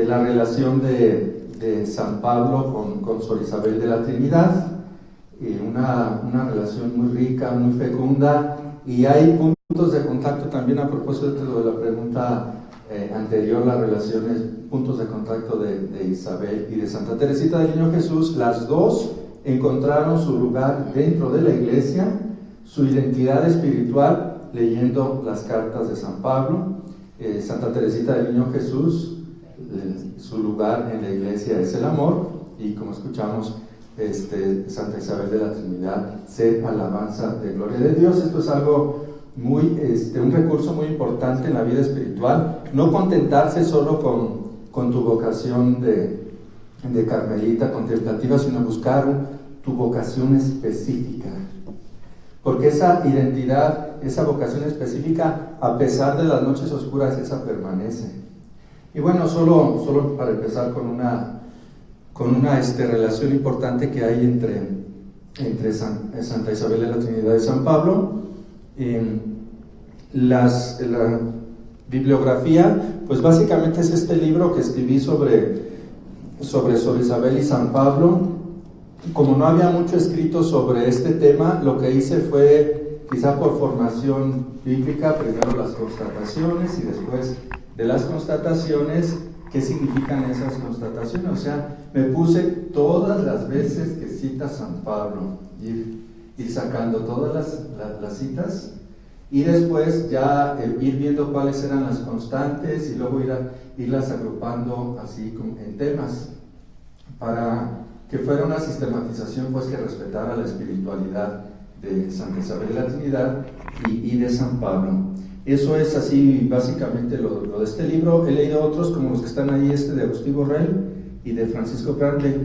la relación de San Pablo con Sor Isabel de la Trinidad, una relación muy rica, muy fecunda, y hay puntos de contacto también a propósito de la pregunta anterior, las relaciones, puntos de contacto de Isabel y de Santa Teresita del Niño Jesús. Las dos encontraron su lugar dentro de la Iglesia, su identidad espiritual leyendo las cartas de San Pablo. Santa Teresita del Niño Jesús, su lugar en la Iglesia es el amor, y como escuchamos, Santa Isabel de la Trinidad, ser alabanza de gloria de Dios. Esto es algo muy, un recurso muy importante en la vida espiritual. No contentarse solo con tu vocación de carmelita contemplativa, sino buscar tu vocación específica, porque esa identidad, esa vocación específica, a pesar de las noches oscuras, esa permanece. Y bueno, solo para empezar con una relación importante que hay entre Santa Isabel de la Trinidad y San Pablo. La bibliografía, pues básicamente es este libro que escribí sobre Sor Isabel y San Pablo. Como no había mucho escrito sobre este tema, lo que hice fue, quizá por formación bíblica, primero las constataciones y después de las constataciones, ¿qué significan esas constataciones? O sea, me puse todas las veces que cita San Pablo, ir sacando todas las citas, y después ya ir viendo cuáles eran las constantes y luego irlas agrupando así como en temas, para que fuera una sistematización pues que respetara la espiritualidad de Santa Isabel de la Trinidad y de San Pablo. Eso es así básicamente lo de este libro. He leído otros como los que están ahí, de Agustín Borrell y de Francisco Pranley,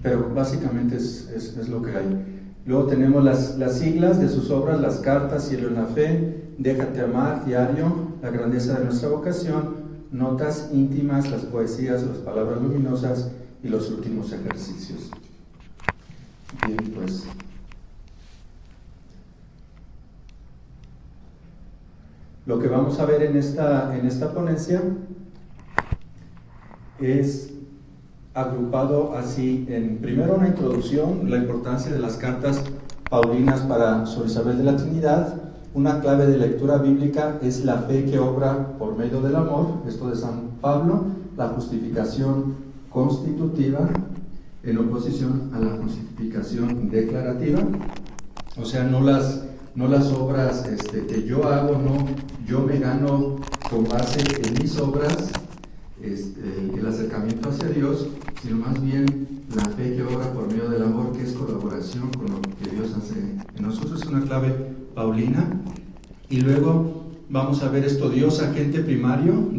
pero básicamente es lo que hay. Luego tenemos las siglas de sus obras: Las cartas, Cielo en la fe, Déjate amar, Diario, La grandeza de nuestra vocación, Notas íntimas, las poesías, las palabras luminosas y los últimos ejercicios. Bien, pues lo que vamos a ver en esta ponencia es agrupado así en, primero, una introducción, la importancia de las cartas paulinas para Sor Isabel de la Trinidad. Una clave de lectura bíblica es la fe que obra por medio del amor, esto de San Pablo, la justificación constitutiva en oposición a la justificación declarativa, o sea, no las obras que yo hago, no, yo me gano con base en mis obras el acercamiento hacia Dios, sino más bien la fe que obra por medio del amor, que es colaboración con lo que Dios hace en nosotros. Es una clave paulina. Y luego vamos a ver esto: Dios, agente primario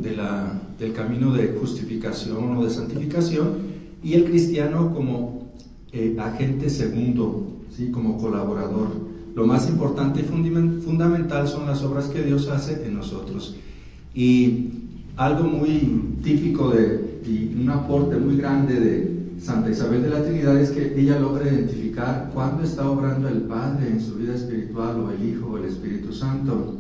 del camino de justificación o de santificación, y el cristiano como agente segundo, ¿sí? Como colaborador. Lo más importante y fundamental son las obras que Dios hace en nosotros. Y algo muy típico y un aporte muy grande de Santa Isabel de la Trinidad es que ella logra identificar cuándo está obrando el Padre en su vida espiritual, o el Hijo, o el Espíritu Santo.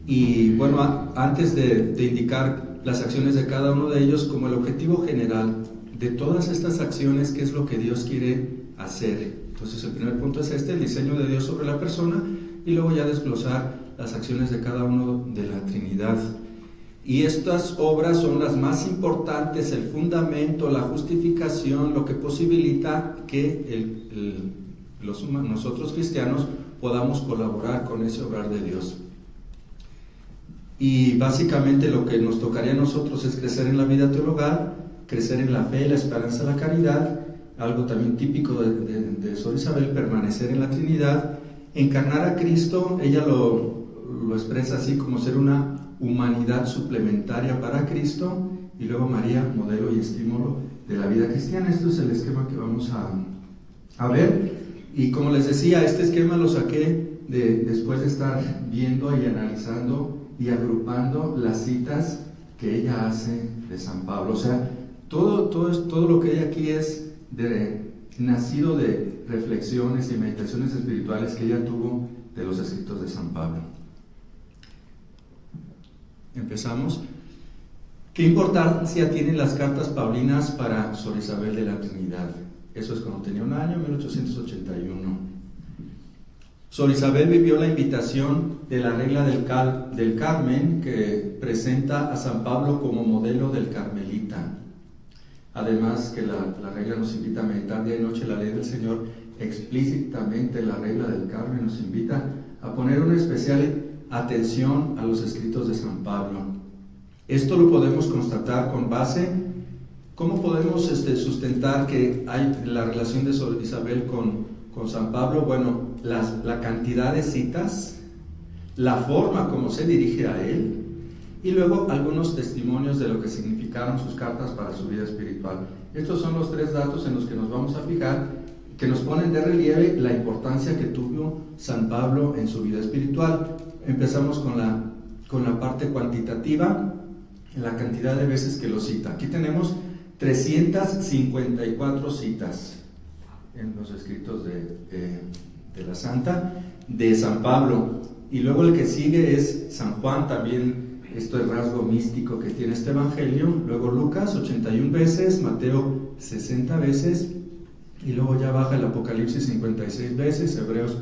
Y bueno, antes de indicar las acciones de cada uno de ellos, como el objetivo general de todas estas acciones, ¿qué es lo que Dios quiere hacer? Entonces el primer punto es el diseño de Dios sobre la persona, y luego ya desglosar las acciones de cada uno de la Trinidad. Y estas obras son las más importantes, el fundamento, la justificación, lo que posibilita que nosotros cristianos podamos colaborar con ese obrar de Dios. Y básicamente lo que nos tocaría a nosotros es crecer en la vida teologal, crecer en la fe, la esperanza, la caridad, algo también típico de Sor Isabel, permanecer en la Trinidad, encarnar a Cristo. Ella lo expresa así, como ser una humanidad suplementaria para Cristo, y luego María, modelo y estímulo de la vida cristiana. Esto es el esquema que vamos a ver, y como les decía, este esquema lo saqué después de estar viendo y analizando y agrupando las citas que ella hace de San Pablo. O sea, todo lo que hay aquí es nacido de reflexiones y meditaciones espirituales que ella tuvo de los escritos de San Pablo. Empezamos. ¿Qué importancia tienen las cartas paulinas para Sor Isabel de la Trinidad? Eso es cuando tenía un año, 1881. Sor Isabel vivió la invitación de la regla del Carmen, que presenta a San Pablo como modelo del carmelita. Además que la regla nos invita a meditar día y noche la ley del Señor, explícitamente la regla del Carmen nos invita a poner una especial atención a los escritos de San Pablo. Esto lo podemos constatar con base. ¿Cómo podemos sustentar que hay la relación de Sor Isabel con San Pablo? Bueno, la cantidad de citas, la forma como se dirige a él, y luego algunos testimonios de lo que significaron sus cartas para su vida espiritual. Estos son los tres datos en los que nos vamos a fijar, que nos ponen de relieve la importancia que tuvo San Pablo en su vida espiritual. Empezamos con la parte cuantitativa, la cantidad de veces que lo cita. Aquí tenemos 354 citas en los escritos de la Santa de San Pablo. Y luego el que sigue es San Juan, también esto es rasgo místico que tiene este evangelio. Luego Lucas, 81 veces, Mateo, 60 veces, y luego ya baja el Apocalipsis 56 veces, Hebreos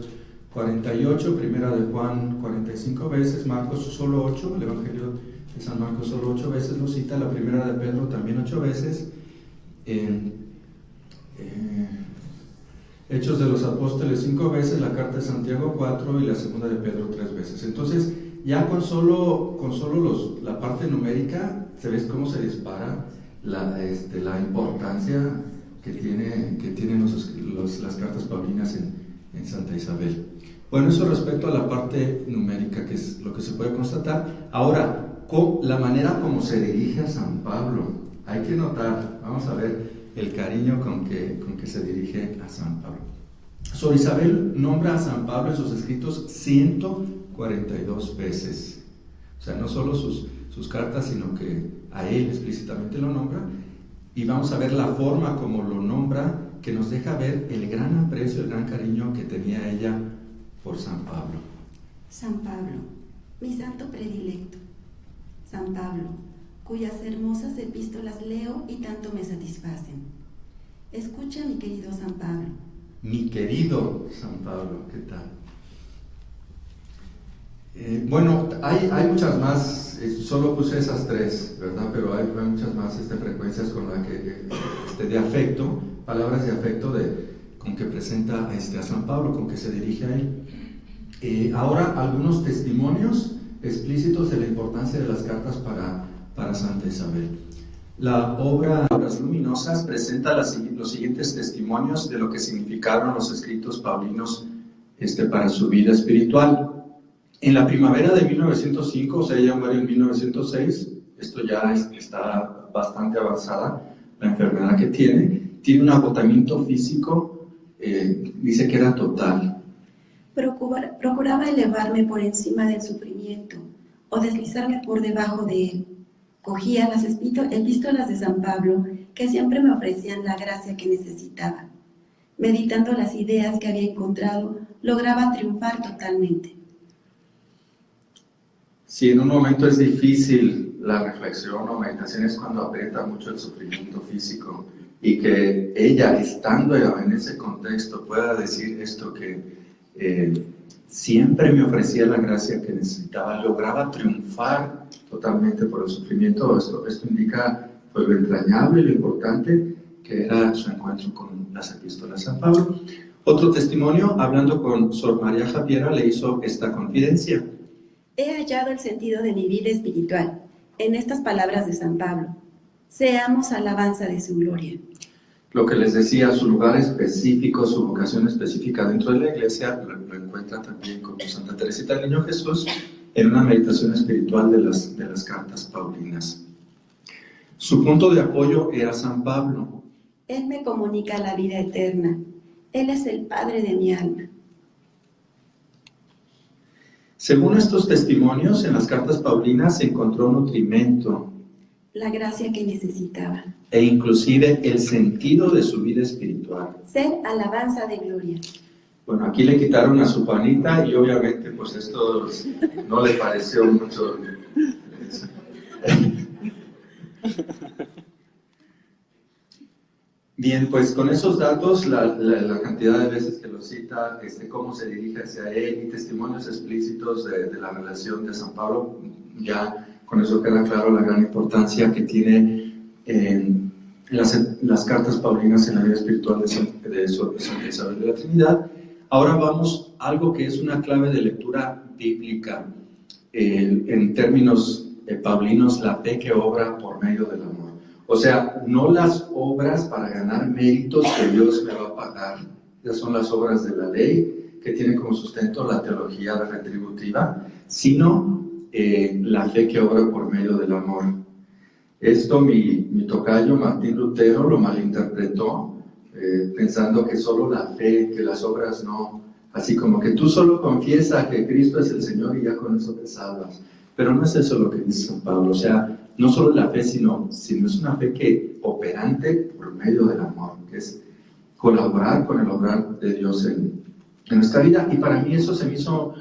48, Primera de Juan 45 veces, Marcos solo 8, el evangelio de San Marcos solo 8 veces lo cita, la Primera de Pedro también 8 veces, Hechos de los Apóstoles 5 veces, la Carta de Santiago 4 y la Segunda de Pedro 3 veces. Entonces, ya con solo la parte numérica, se ve cómo se dispara la importancia que tienen las cartas paulinas en Santa Isabel. Bueno, eso respecto a la parte numérica, que es lo que se puede constatar. Ahora, la manera como se dirige a San Pablo, hay que notar, vamos a ver el cariño con que se dirige a San Pablo. Sor Isabel nombra a San Pablo en sus escritos 142 veces. O sea, no solo sus cartas, sino que a él explícitamente lo nombra. Y vamos a ver la forma como lo nombra, que nos deja ver el gran aprecio, el gran cariño que tenía ella por San Pablo. San Pablo, mi santo predilecto. San Pablo, cuyas hermosas epístolas leo y tanto me satisfacen. Escucha, mi querido San Pablo. Mi querido San Pablo, ¿qué tal? Bueno, hay muchas más, solo puse esas tres, ¿verdad? Pero hay muchas más frecuencias con las que, de afecto, palabras de afecto con que presenta a San Pablo, con que se dirige a él. Ahora, algunos testimonios explícitos de la importancia de las cartas para Santa Isabel. La obra Obras Luminosas presenta los siguientes testimonios de lo que significaron los escritos paulinos para su vida espiritual. En la primavera de 1905, o sea, ella muere en 1906, esto ya está bastante avanzada, la enfermedad que tiene un agotamiento físico, dice que era total. Procuraba elevarme por encima del sufrimiento o deslizarme por debajo de él. Cogía las epístolas de San Pablo, que siempre me ofrecían la gracia que necesitaba. Meditando las ideas que había encontrado, lograba triunfar totalmente. Si en un momento es difícil la reflexión o meditación, es cuando aprieta mucho el sufrimiento físico, y que ella, estando en ese contexto, pueda decir esto, que siempre me ofrecía la gracia que necesitaba, lograba triunfar totalmente por el sufrimiento. Esto indica pues, lo entrañable y lo importante que era su encuentro con las epístolas de San Pablo. Otro testimonio, hablando con Sor María Javiera, le hizo esta confidencia. He hallado el sentido de mi vida espiritual en estas palabras de San Pablo. Seamos alabanza de su gloria. Lo que les decía, su lugar específico, su vocación específica dentro de la iglesia, lo encuentra también como Santa Teresita del Niño Jesús en una meditación espiritual de las cartas paulinas. Su punto de apoyo era San Pablo. Él me comunica la vida eterna. Él es el Padre de mi alma. Según estos testimonios, en las cartas paulinas se encontró nutrimento, la gracia que necesitaba, e inclusive el sentido de su vida espiritual. Ser alabanza de gloria. Bueno, aquí le quitaron a su panita y obviamente pues esto no le pareció mucho. Bien, pues con esos datos, la cantidad de veces que lo cita, cómo se dirige hacia él y testimonios explícitos de la relación de San Pablo, ya con eso queda claro la gran importancia que tiene las cartas paulinas en la vida espiritual de Santa Isabel de la Trinidad. Ahora vamos a algo que es una clave de lectura bíblica, en términos paulinos, la fe que obra por medio del amor. O sea, no las obras para ganar méritos que Dios me va a pagar. Esas son las obras de la ley, que tienen como sustento la teología retributiva, sino la fe que obra por medio del amor. Esto mi tocayo Martín Lutero lo malinterpretó, pensando que solo la fe, que las obras no, así como que tú solo confiesa que Cristo es el Señor y ya con eso te salvas. Pero no es eso lo que dice San Pablo, o sea, no solo la fe, sino es una fe que operante por medio del amor, que es colaborar con el obrar de Dios en nuestra vida. Y para mí eso se me hizo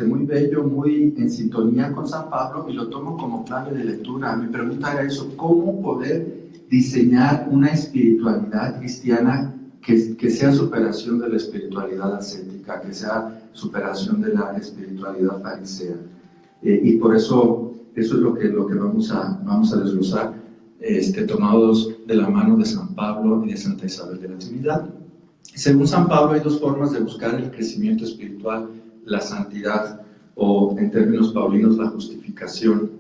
muy bello, muy en sintonía con San Pablo, y lo tomo como clave de lectura. Mi pregunta era eso: ¿cómo poder diseñar una espiritualidad cristiana que sea superación de la espiritualidad ascética, que sea superación de la espiritualidad farisea? Y por eso es lo que vamos a desglosar, tomados de la mano de San Pablo y de Santa Isabel de la Trinidad. Según San Pablo, hay dos formas de buscar el crecimiento espiritual: la santidad, o en términos paulinos, la justificación.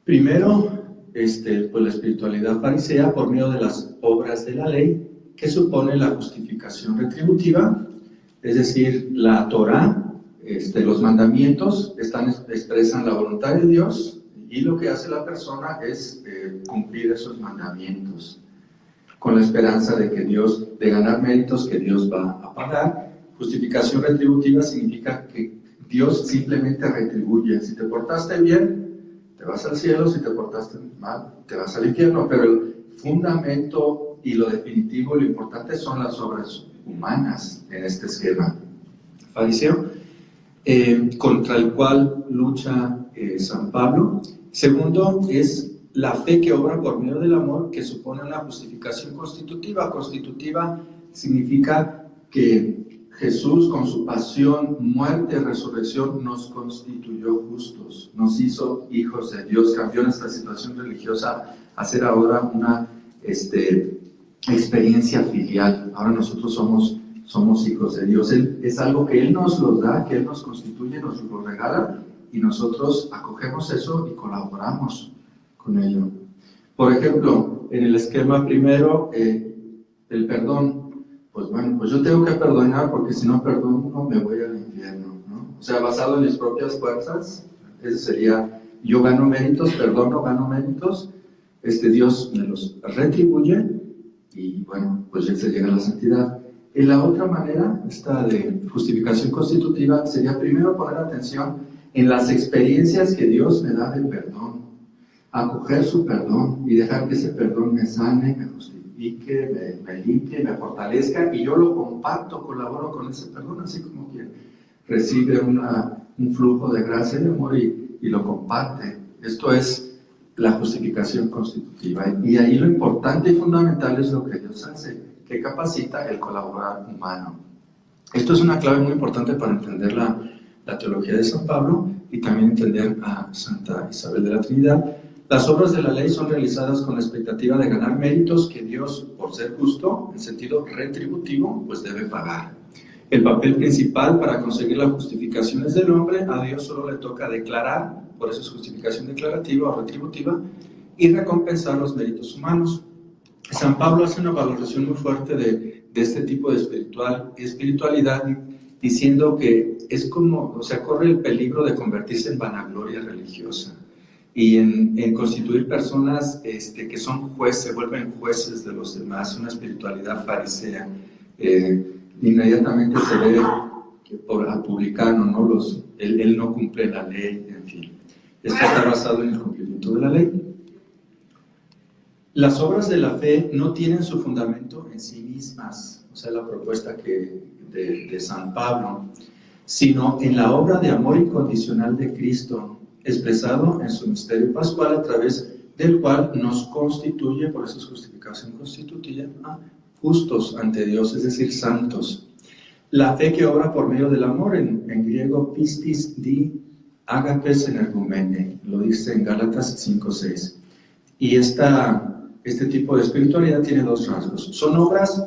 Primero, pues la espiritualidad farisea por medio de las obras de la ley, que supone la justificación retributiva, es decir, la Torá. Los mandamientos expresan la voluntad de Dios, y lo que hace la persona es cumplir esos mandamientos con la esperanza de ganar méritos que Dios va a pagar. Justificación retributiva significa que Dios simplemente retribuye. Si te portaste bien, te vas al cielo; si te portaste mal, te vas al infierno. Pero el fundamento y lo definitivo, lo importante, son las obras humanas en este esquema fariseo, contra el cual lucha San Pablo. Segundo, es la fe que obra por medio del amor, que supone una justificación constitutiva. Constitutiva significa que Jesús, con su pasión, muerte y resurrección, nos constituyó justos, nos hizo hijos de Dios, cambió nuestra situación religiosa a ser ahora una experiencia filial. Ahora nosotros somos hijos de Dios. Es algo que Él nos lo da, que Él nos constituye, nos lo regala, y nosotros acogemos eso y colaboramos con ello. Por ejemplo, en el esquema primero, el perdón. Pues yo tengo que perdonar, porque si no perdono me voy al infierno, ¿no? O sea, basado en mis propias fuerzas, ese sería: yo gano méritos, perdono, gano méritos, Dios me los retribuye, y pues ya se llega a la santidad. En la otra manera, esta de justificación constitutiva, sería primero poner atención en las experiencias que Dios me da de perdón, acoger su perdón y dejar que ese perdón me sane, me justifique, me limpie, me fortalezca, y yo lo comparto, colaboro con ese perdón, así como quien recibe un flujo de gracia y de amor y lo comparte. Esto es la justificación constitutiva, y ahí lo importante y fundamental es lo que Dios hace, que capacita el colaborar humano. Esto es una clave muy importante para entender la teología de San Pablo y también entender a Santa Isabel de la Trinidad. Las obras de la ley son realizadas con la expectativa de ganar méritos que Dios, por ser justo, en sentido retributivo, pues debe pagar. El papel principal para conseguir la justificación es del hombre. A Dios solo le toca declarar, por eso es justificación declarativa o retributiva, y recompensar los méritos humanos. San Pablo hace una valoración muy fuerte de este tipo de espiritualidad, diciendo que es como, o sea, corre el peligro de convertirse en vanagloria religiosa y en constituir personas que son jueces, se vuelven jueces de los demás, una espiritualidad farisea. Inmediatamente se ve al publicano, ¿no? Él no cumple la ley, en fin. Esto está basado en el cumplimiento de la ley. Las obras de la fe no tienen su fundamento en sí mismas, o sea, la propuesta de San Pablo, sino en la obra de amor incondicional de Cristo, expresado en su misterio pascual a través del cual nos constituye, por eso es justificación constitutiva, justos ante Dios, es decir, santos. La fe que obra por medio del amor, en griego pistis di agapes energumene, lo dice en Gálatas 5:6. Y este tipo de espiritualidad tiene dos rasgos. Son obras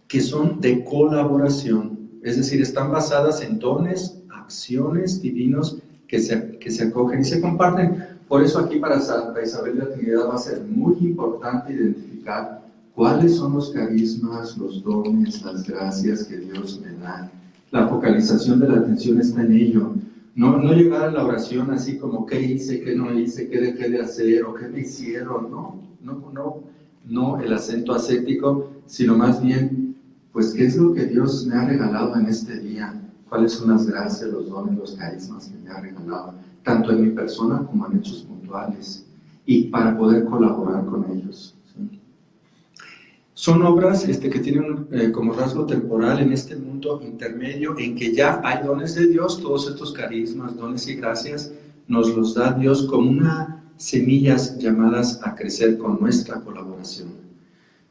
que son de colaboración, es decir, están basadas en dones, acciones divinos que se acogen y se comparten. Por eso aquí para Santa Isabel de la Trinidad va a ser muy importante identificar cuáles son los carismas, los dones, las gracias que Dios me da. La focalización de la atención está en ello. No llegar a la oración así como qué hice, qué no hice, qué dejé de hacer o qué me hicieron. No el acento ascético, sino más bien, pues qué es lo que Dios me ha regalado en este día. Cuáles son las gracias, los dones, los carismas que me ha regalado, tanto en mi persona como en hechos puntuales, y para poder colaborar con ellos. ¿Sí? Son obras que tienen como rasgo temporal en este mundo intermedio en que ya hay dones de Dios, todos estos carismas, dones y gracias nos los da Dios como unas semillas llamadas a crecer con nuestra colaboración.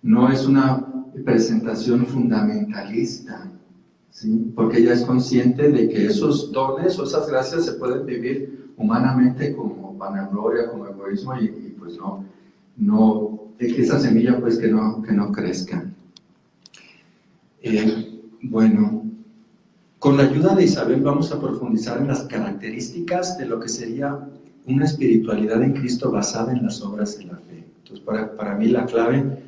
No es una presentación fundamentalista, ¿sí? Porque ella es consciente de que esos dones o esas gracias se pueden vivir humanamente como vanagloria, como egoísmo y pues no esa semilla pues que no crezca. Bueno, con la ayuda de Isabel vamos a profundizar en las características de lo que sería una espiritualidad en Cristo basada en las obras de la fe. Entonces para mí la clave,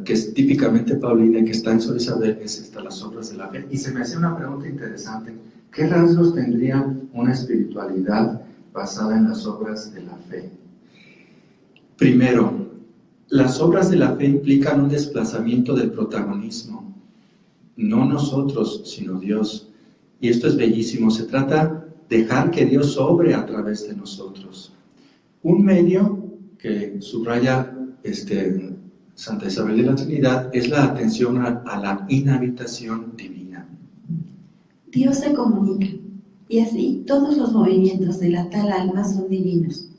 que es típicamente paulina y que está en Sor Isabel, es las obras de la fe. Y se me hace una pregunta interesante: ¿qué rasgos tendría una espiritualidad basada en las obras de la fe? Primero, las obras de la fe implican un desplazamiento del protagonismo, no nosotros, sino Dios. Y esto es bellísimo, se trata de dejar que Dios obre a través de nosotros. Un medio que subraya Santa Isabel de la Trinidad es la atención a la inhabitación divina. Dios se comunica, y así todos los movimientos de la tal alma son divinos.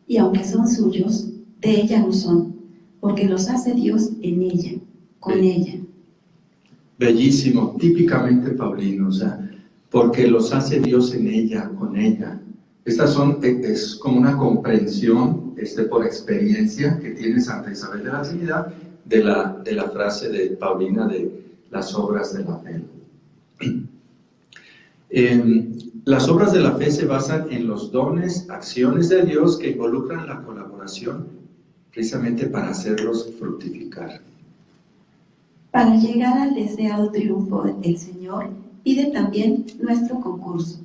Y aunque son suyos, de ella no son, porque los hace Dios en ella, con ella. Bellísimo, típicamente paulino, porque los hace Dios en ella, con ella. Estas es como una comprensión por experiencia que tiene Santa Isabel de la Trinidad de la frase de Paulina de las obras de la fe. Las obras de la fe se basan en los dones, acciones de Dios que involucran la colaboración precisamente para hacerlos fructificar. Para llegar al deseado triunfo del Señor, pide también nuestro concurso.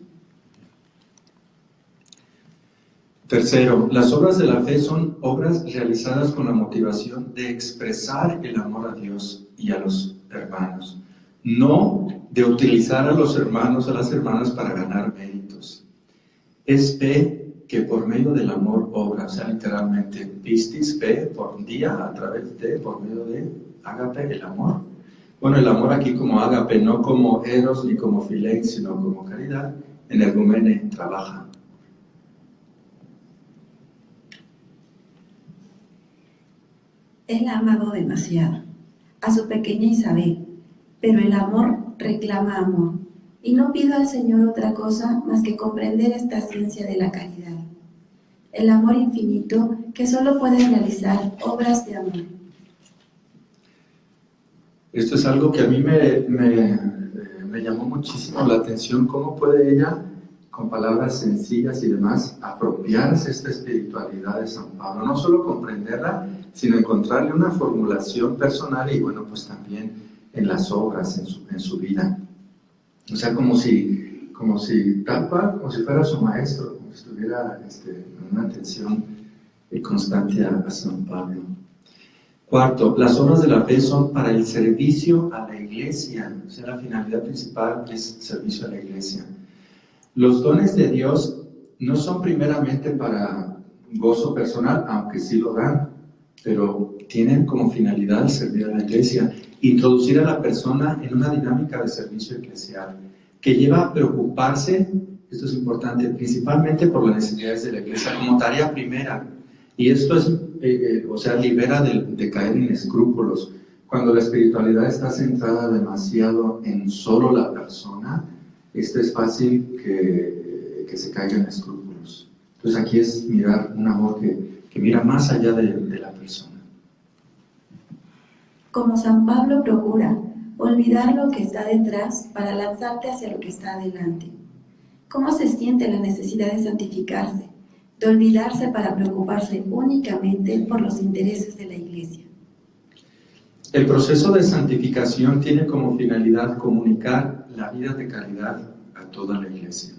Tercero, las obras de la fe son obras realizadas con la motivación de expresar el amor a Dios y a los hermanos, no de utilizar a los hermanos, a las hermanas para ganar méritos. Es fe que por medio del amor obra, literalmente, pistis, fe, por día, a través de, por medio de, ágape, el amor. Bueno, el amor aquí como ágape, no como eros ni como philein, sino como caridad, energumene, trabaja. Él ha amado demasiado a su pequeña Isabel, pero el amor reclama amor, y no pido al Señor otra cosa más que comprender esta ciencia de la caridad, el amor infinito que solo puede realizar obras de amor. Esto es algo que a mí me llamó muchísimo la atención, cómo puede ella, con palabras sencillas y demás, apropiarse esta espiritualidad de San Pablo, no solo comprenderla, sino encontrarle una formulación personal y bueno, pues también en las obras, en su vida. O sea, como si tal cual, como si fuera su maestro, como si estuviera en una atención constante a San Pablo. Cuarto, las obras de la fe son para el servicio a la iglesia, o sea, la finalidad principal es servicio a la iglesia. Los dones de Dios no son primeramente para gozo personal, aunque sí lo dan, pero tienen como finalidad el servir a la iglesia, introducir a la persona en una dinámica de servicio eclesial, que lleva a preocuparse, esto es importante, principalmente por las necesidades de la iglesia como tarea primera, Y esto es, libera de caer en escrúpulos. Cuando la espiritualidad está centrada demasiado en solo la persona, es fácil que se caiga en escrúpulos. Entonces aquí es mirar un amor que mira más allá de la persona. Como San Pablo procura olvidar lo que está detrás para lanzarte hacia lo que está adelante. ¿Cómo se siente la necesidad de santificarse, de olvidarse para preocuparse únicamente por los intereses de la Iglesia? El proceso de santificación tiene como finalidad comunicar la vida de caridad a toda la Iglesia.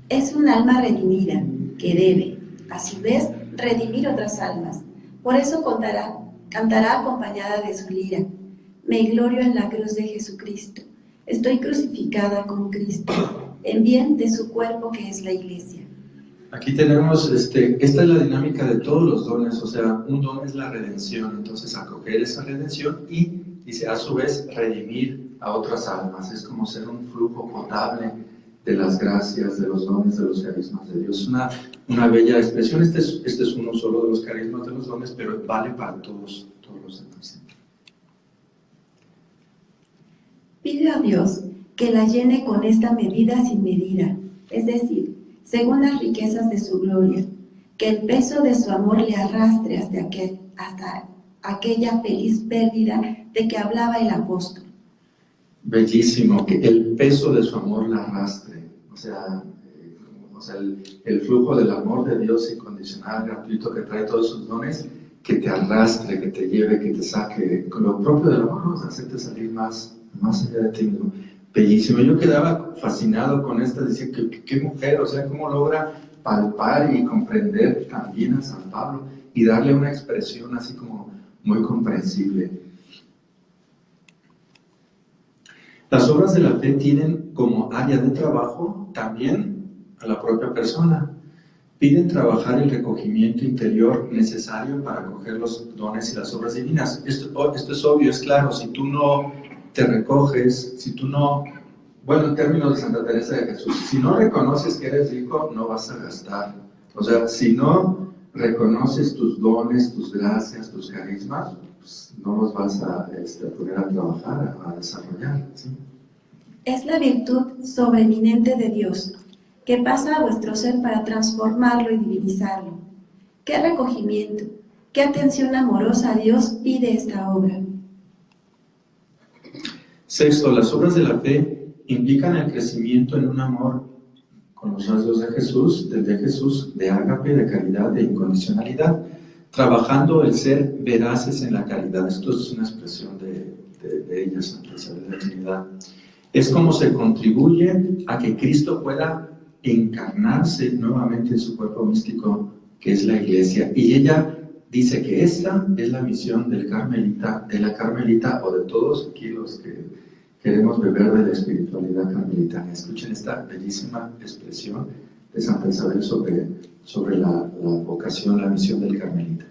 Es un alma redimida que debe, a su vez, redimir otras almas. Por eso cantará acompañada de su lira. Me glorio en la cruz de Jesucristo. Estoy crucificada con Cristo, en bien de su cuerpo que es la Iglesia. Aquí tenemos, esta es la dinámica de todos los dones, o sea, un don es la redención, entonces acoger esa redención y dice a su vez redimir a otras almas, es como ser un flujo potable de las gracias, de los dones, de los carismas de Dios. Una bella expresión, este es uno solo de los carismas de los dones, pero vale para todos los demás. Pide a Dios que la llene con esta medida sin medida, es decir, según las riquezas de su gloria, que el peso de su amor le arrastre hasta aquella feliz pérdida de que hablaba el apóstol. Bellísimo, que el peso de su amor la arrastre, el flujo del amor de Dios incondicional, gratuito, que trae todos sus dones, que te arrastre, que te lleve, que te saque, con lo propio del amor, hacerte salir más allá de ti mismo. Bellísimo. Yo quedaba fascinado con esta, decía, ¿qué mujer? O sea, ¿cómo logra palpar y comprender también a San Pablo y darle una expresión así como muy comprensible? Las obras de la fe tienen como área de trabajo también a la propia persona. Piden trabajar el recogimiento interior necesario para acoger los dones y las obras divinas. Esto es obvio, es claro. Si tú no te recoges, si tú no, en términos de Santa Teresa de Jesús, si no reconoces que eres rico, no vas a gastar. O sea, si no reconoces tus dones, tus gracias, tus carismas, pues no los vas a poner a trabajar, a desarrollar, ¿sí? Es la virtud sobreeminente de Dios, que pasa a vuestro ser para transformarlo y divinizarlo. ¿Qué recogimiento, qué atención amorosa a Dios pide esta obra? Sexto, las obras de la fe implican el crecimiento en un amor con los rasgos de Jesús, de ágape, de caridad, de incondicionalidad, trabajando el ser veraces en la caridad. Esto es una expresión de ella, Santa Isabel de la Trinidad. Es como se contribuye a que Cristo pueda encarnarse nuevamente en su cuerpo místico, que es la Iglesia. Y ella dice que esta es la misión de la carmelita o de todos aquí los que queremos beber de la espiritualidad carmelitana. Escuchen esta bellísima expresión de Santa Isabel sobre la vocación, la misión del carmelita.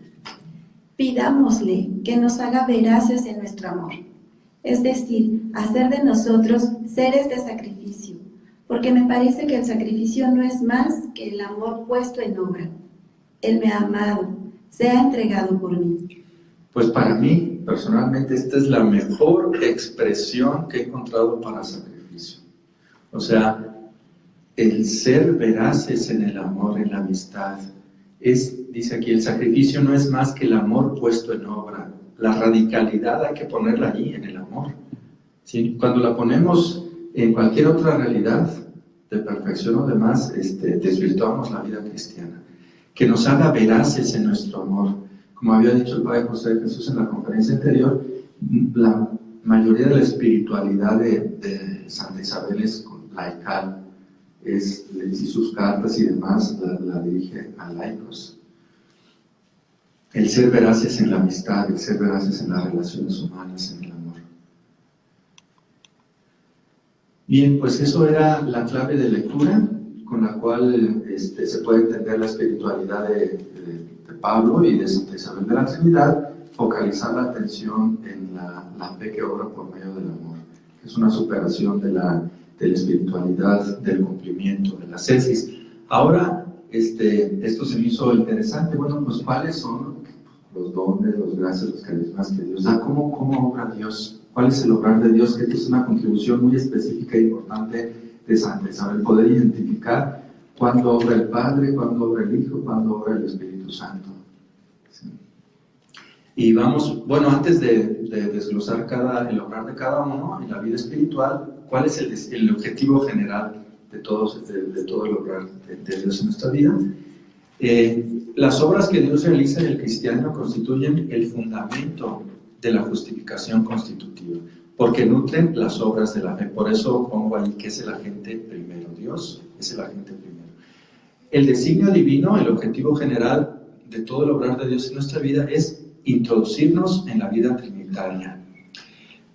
Pidámosle que nos haga veraces en nuestro amor, es decir, hacer de nosotros seres de sacrificio, porque me parece que el sacrificio no es más que el amor puesto en obra. Él me ha amado, se ha entregado por mí. Pues para mí, personalmente, esta es la mejor expresión que he encontrado para sacrificio. O sea, el ser veraces en el amor, en la amistad, dice aquí, el sacrificio no es más que el amor puesto en obra. La radicalidad hay que ponerla allí, en el amor. ¿Sí? Cuando la ponemos en cualquier otra realidad de perfección o demás, desvirtuamos la vida cristiana. Que nos haga veraces en nuestro amor. Como había dicho el Padre José de Jesús en la conferencia anterior, la mayoría de la espiritualidad de Santa Isabel es laical, y sus cartas y demás la dirige a laicos. El ser veraces en la amistad, el ser veraces en las relaciones humanas, en el amor. Bien, pues eso era la clave de lectura con la cual se puede entender la espiritualidad de Pablo y de Santa Isabel de la Trinidad, focalizar la atención en la fe que obra por medio del amor, que es una superación de la espiritualidad, del cumplimiento, de la ascesis. Ahora, esto se me hizo interesante. Bueno, pues ¿cuáles son los dones, los gracias, los carismas que Dios da? ¿Cómo obra Dios? ¿Cuál es el obrar de Dios? Que esto es una contribución muy específica e importante de Santa Isabel, poder identificar cuándo obra el Padre, cuándo obra el Hijo, cuándo obra el Espíritu Santo. ¿Sí? Y vamos, bueno, antes de desglosar el obrar de cada uno en la vida espiritual, ¿cuál es el objetivo general de todo el obrar de Dios en nuestra vida? Las obras que Dios realiza en el cristiano constituyen el fundamento de la justificación constitutiva, porque nutren las obras de la fe. Por eso pongo ahí que es el agente primero. Dios es el agente primero. El designio divino, el objetivo general de todo el obrar de Dios en nuestra vida es introducirnos en la vida trinitaria.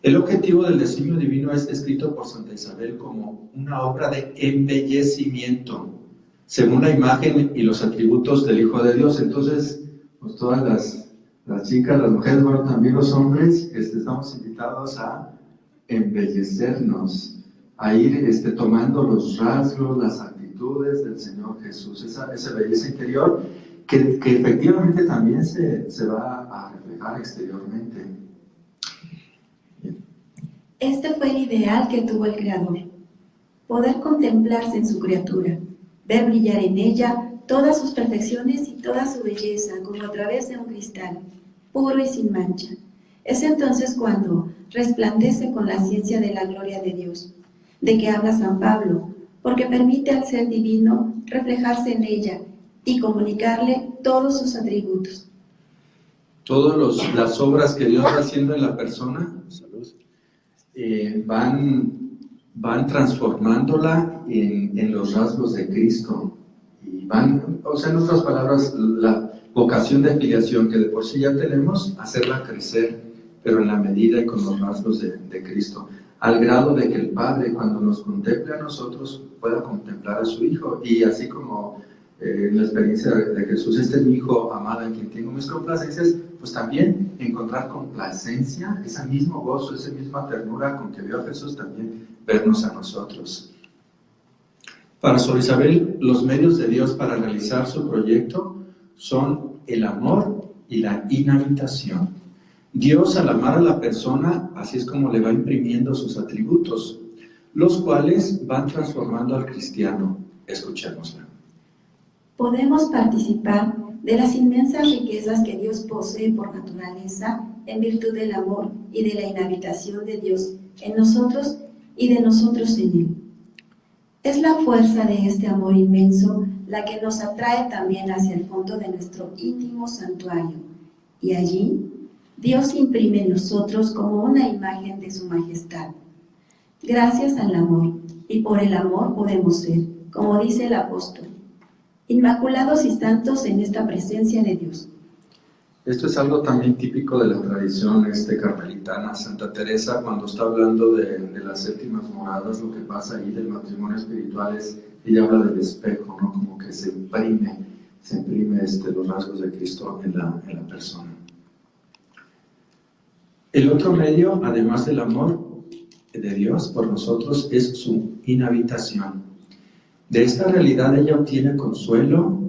El objetivo del designio divino es descrito por Santa Isabel como una obra de embellecimiento, según la imagen y los atributos del Hijo de Dios. Entonces, pues todas las chicas, las mujeres, bueno, también los hombres, estamos invitados a embellecernos, a ir tomando los rasgos, las actitudes del Señor Jesús, esa belleza interior que efectivamente también se va a reflejar exteriormente. Este fue el ideal que tuvo el Creador: poder contemplarse en su criatura, ver brillar en ella todas sus perfecciones y toda su belleza, como a través de un cristal, puro y sin mancha. Es entonces cuando resplandece con la ciencia de la gloria de Dios, de que habla San Pablo, porque permite al ser divino reflejarse en ella y comunicarle todos sus atributos. Todas las obras que Dios va haciendo en la persona van transformándola en los rasgos de Cristo. Y o sea, en otras palabras, la vocación de filiación que de por sí ya tenemos, hacerla crecer, pero en la medida y con los rasgos de Cristo, al grado de que el Padre, cuando nos contemple a nosotros, pueda contemplar a su Hijo. Y así como en la experiencia de Jesús, este es mi Hijo amado en quien tengo mis complacencias, pues también encontrar complacencia, ese mismo gozo, esa misma ternura con que vio a Jesús, también vernos a nosotros. Para Sor Isabel, los medios de Dios para realizar su proyecto son el amor y la inhabitación. Dios, al amar a la persona, así es como le va imprimiendo sus atributos, los cuales van transformando al cristiano. Escuchémosla. Podemos participar de las inmensas riquezas que Dios posee por naturaleza en virtud del amor y de la inhabitación de Dios en nosotros y de nosotros en Él. Es la fuerza de este amor inmenso la que nos atrae también hacia el fondo de nuestro íntimo santuario, y allí Dios imprime en nosotros como una imagen de su majestad. Gracias al amor, y por el amor podemos ser, como dice el apóstol, inmaculados y santos en esta presencia de Dios. Esto es algo también típico de la tradición carmelitana. Santa Teresa, cuando está hablando de las séptimas moradas, lo que pasa ahí del matrimonio espiritual ella habla del espejo, ¿no? Como que se imprime los rasgos de Cristo en la persona. El otro medio, además del amor de Dios por nosotros, es su inhabitación. De esta realidad ella obtiene consuelo,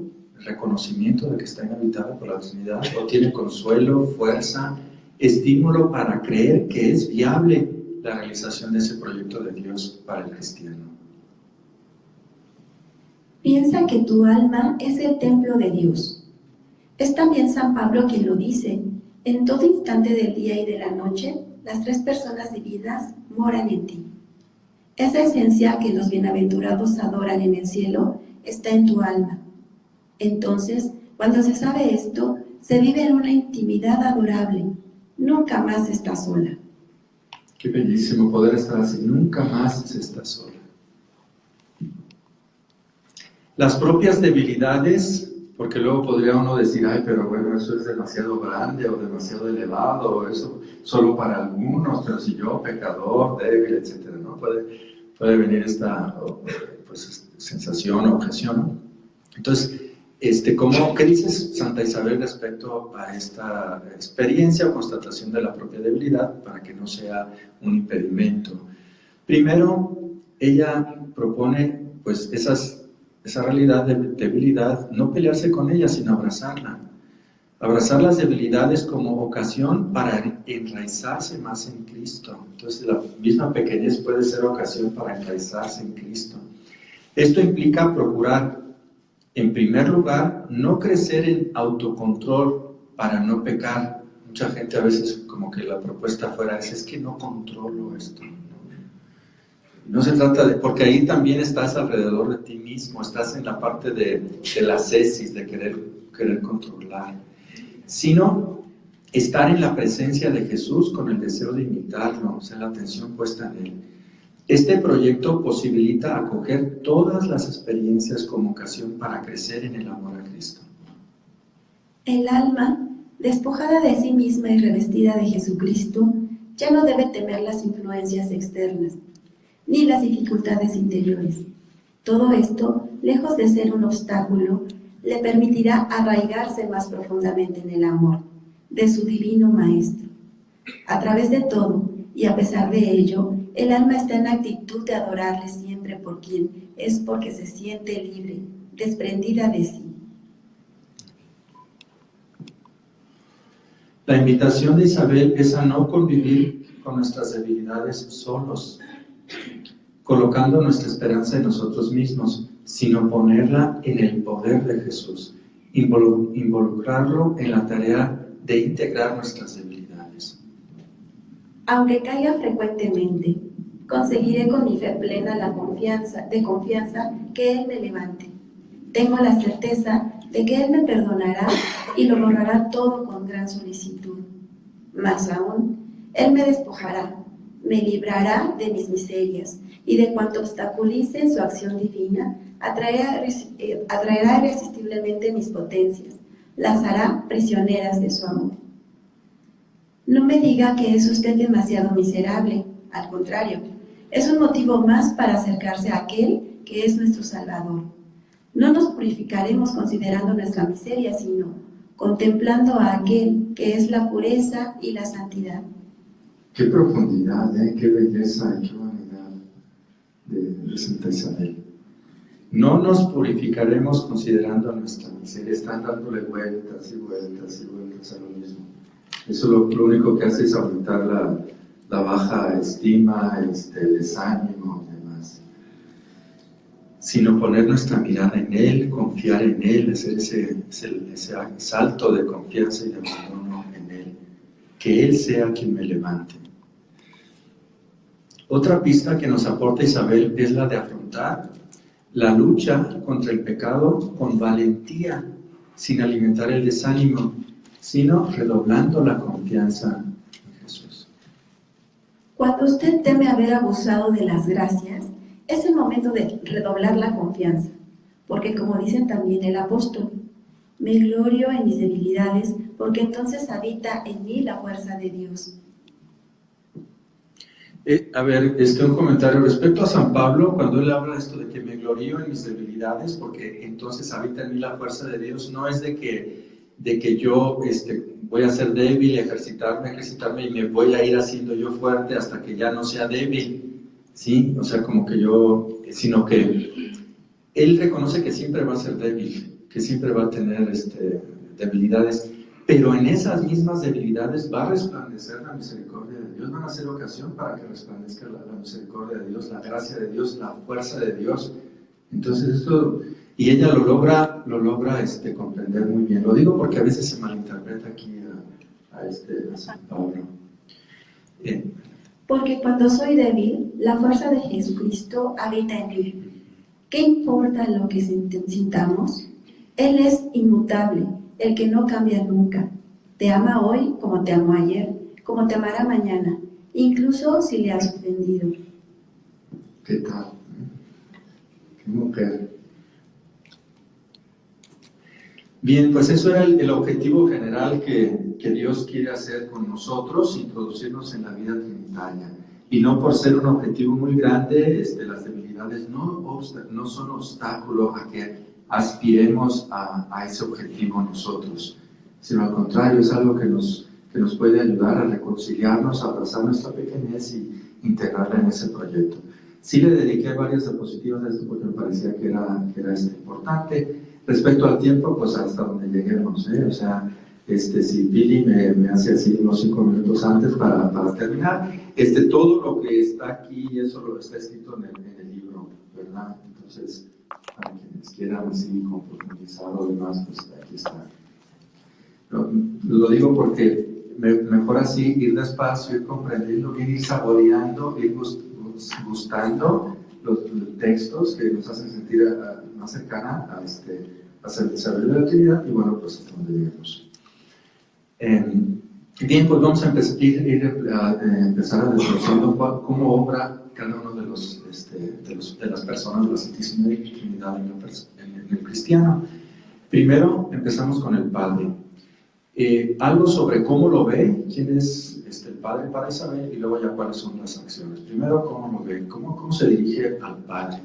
reconocimiento de que está inhabitada por la Trinidad, obtiene consuelo, fuerza, estímulo para creer que es viable la realización de ese proyecto de Dios para el cristiano. Piensa que tu alma es el templo de Dios. Es también San Pablo quien lo dice: en todo instante del día y de la noche, las tres personas divinas moran en ti. Esa esencia que los bienaventurados adoran en el cielo está en tu alma. Entonces, cuando se sabe esto, se vive en una intimidad adorable. Nunca más se está sola. Qué bellísimo poder estar así. Nunca más se está sola. Las propias debilidades, porque luego podría uno decir, ay, pero bueno, eso es demasiado grande o demasiado elevado, o eso solo para algunos, pero si yo, pecador, débil, etcétera, ¿no? Puede venir esta sensación o objeción. Entonces, ¿qué dices Santa Isabel respecto a esta experiencia o constatación de la propia debilidad para que no sea un impedimento? Primero, ella propone esas esa realidad de debilidad, no pelearse con ella, sino abrazarla. Abrazar las debilidades como ocasión para enraizarse más en Cristo. Entonces, la misma pequeñez puede ser ocasión para enraizarse en Cristo. Esto implica procurar, en primer lugar, no crecer en autocontrol para no pecar. Mucha gente a veces como que la propuesta fuera es que no controlo esto. No se trata de, porque ahí también estás alrededor de ti mismo, estás en la parte de la ascesis, de querer controlar, sino estar en la presencia de Jesús con el deseo de imitarlo, o sea, la atención puesta en Él. Este proyecto posibilita acoger todas las experiencias como ocasión para crecer en el amor a Cristo. El alma, despojada de sí misma y revestida de Jesucristo, ya no debe temer las influencias externas, ni las dificultades interiores. Todo esto, lejos de ser un obstáculo, le permitirá arraigarse más profundamente en el amor de su divino Maestro. A través de todo, y a pesar de ello, el alma está en actitud de adorarle siempre por quien es, porque se siente libre, desprendida de sí. La invitación de Isabel es a no convivir con nuestras debilidades solos, colocando nuestra esperanza en nosotros mismos, sino ponerla en el poder de Jesús, involucrarlo en la tarea de integrar nuestras debilidades. Aunque caiga frecuentemente, conseguiré con mi fe plena la confianza que Él me levante. Tengo la certeza de que Él me perdonará y lo borrará todo con gran solicitud. Más aún, Él me despojará, me librará de mis miserias y de cuanto obstaculice su acción divina, atraerá irresistiblemente mis potencias, las hará prisioneras de su amor. No me diga que es usted demasiado miserable, al contrario, es un motivo más para acercarse a aquel que es nuestro Salvador. No nos purificaremos considerando nuestra miseria, sino contemplando a aquel que es la pureza y la santidad. Qué profundidad, qué belleza y qué vanidad de Santa Isabel. No nos purificaremos considerando nuestra miseria, están dándole vueltas y vueltas y vueltas a lo mismo. Eso lo único que hace es aumentar la baja estima, el desánimo y demás. Sino poner nuestra mirada en Él, confiar en Él, hacer ese salto de confianza y de abandono en Él. Que Él sea quien me levante. Otra pista que nos aporta Isabel es la de afrontar la lucha contra el pecado con valentía, sin alimentar el desánimo, sino redoblando la confianza en Jesús. Cuando usted teme haber abusado de las gracias, es el momento de redoblar la confianza, porque como dice también el apóstol, me glorio en mis debilidades, porque entonces habita en mí la fuerza de Dios. Un comentario respecto a San Pablo, cuando él habla de esto de que me glorío en mis debilidades, porque entonces habita en mí la fuerza de Dios, no es de que yo voy a ser débil, ejercitarme y me voy a ir haciendo yo fuerte hasta que ya no sea débil, ¿sí? O sea, como que sino que él reconoce que siempre va a ser débil, que siempre va a tener debilidades, pero en esas mismas debilidades va a resplandecer la misericordia de Dios, van a ser ocasión para que resplandezca la misericordia de Dios, la gracia de Dios, la fuerza de Dios. Entonces y ella lo logra comprender muy bien. Lo digo porque a veces se malinterpreta aquí a San Pablo. Porque cuando soy débil, la fuerza de Jesucristo habita en mí. ¿Qué importa lo que sintamos? Él es inmutable, el que no cambia nunca. Te ama hoy como te amó ayer, como te amará mañana, incluso si le has ofendido. ¿Qué tal? ¿Qué mujer? Bien, pues eso era el objetivo general que Dios quiere hacer con nosotros, introducirnos en la vida trinitaria. Y no por ser un objetivo muy grande, las debilidades no son obstáculo a que aspiremos a ese objetivo nosotros, sino al contrario, es algo que nos puede ayudar a reconciliarnos, a abrazar nuestra pequeñez y integrarla en ese proyecto. Sí le dediqué varias diapositivas a esto porque me parecía que era importante. Respecto al tiempo, pues hasta donde lleguemos, ¿eh? O sea, si Billy me hace así unos 5 minutos antes para terminar, todo lo que está aquí, eso lo está escrito en el libro, ¿verdad? Entonces, para quienes quieran así profundizar o demás, pues aquí está. Lo digo porque mejor así ir despacio, ir comprendiendo, ir saboreando, ir gustando los textos que nos hacen sentir más cercana a saber de la actividad, y bueno, pues hasta donde lleguemos. Bien, pues vamos a empezar a desglosando cómo obra cada uno de las personas de la Santísima Trinidad en el cristiano. Primero empezamos con el Padre. Algo sobre cómo lo ve, quién es el Padre para Isabel, y luego ya cuáles son las acciones. Primero, cómo lo ve, cómo se dirige al Padre.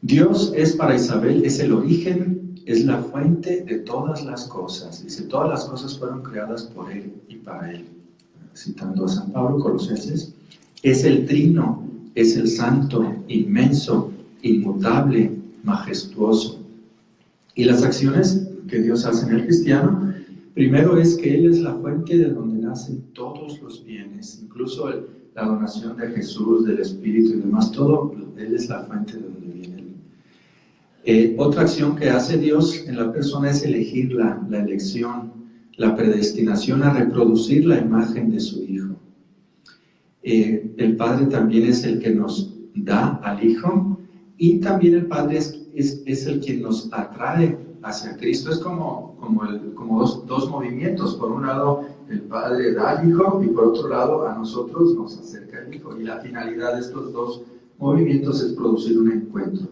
Dios es para Isabel, es el origen, es la fuente de todas las cosas. Dice, todas las cosas fueron creadas por Él y para Él. Citando a San Pablo, Colosenses. Es el trino, es el santo, inmenso, inmutable, majestuoso. Y las acciones que Dios hace en el cristiano, primero es que Él es la fuente de donde nacen todos los bienes, incluso la donación de Jesús, del Espíritu y demás, todo, Él es la fuente de donde viene. Otra acción que hace Dios en la persona es elegir la elección, la predestinación a reproducir la imagen de su Hijo. El Padre también es el que nos da al Hijo, y también el Padre es el que nos atrae hacia Cristo. Es como dos movimientos. Por un lado, el Padre da al Hijo, y por otro lado, a nosotros nos acerca el Hijo. Y la finalidad de estos dos movimientos es producir un encuentro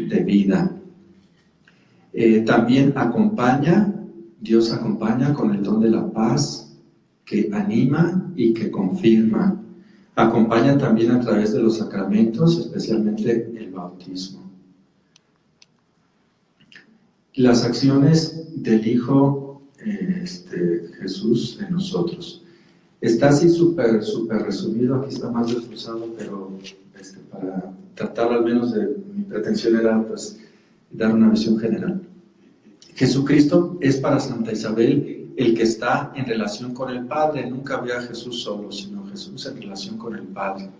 de vida. También Dios acompaña con el don de la paz, que anima y que confirma. Acompaña también a través de los sacramentos, especialmente el bautismo. Las acciones del Hijo Jesús en nosotros. Está así súper resumido, aquí está más desglosado, pero para tratar, al menos de mi pretensión era pues dar una visión general. Jesucristo es para Santa Isabel el que está en relación con el Padre. Nunca ve a Jesús solo, sino Jesús en relación con el Padre,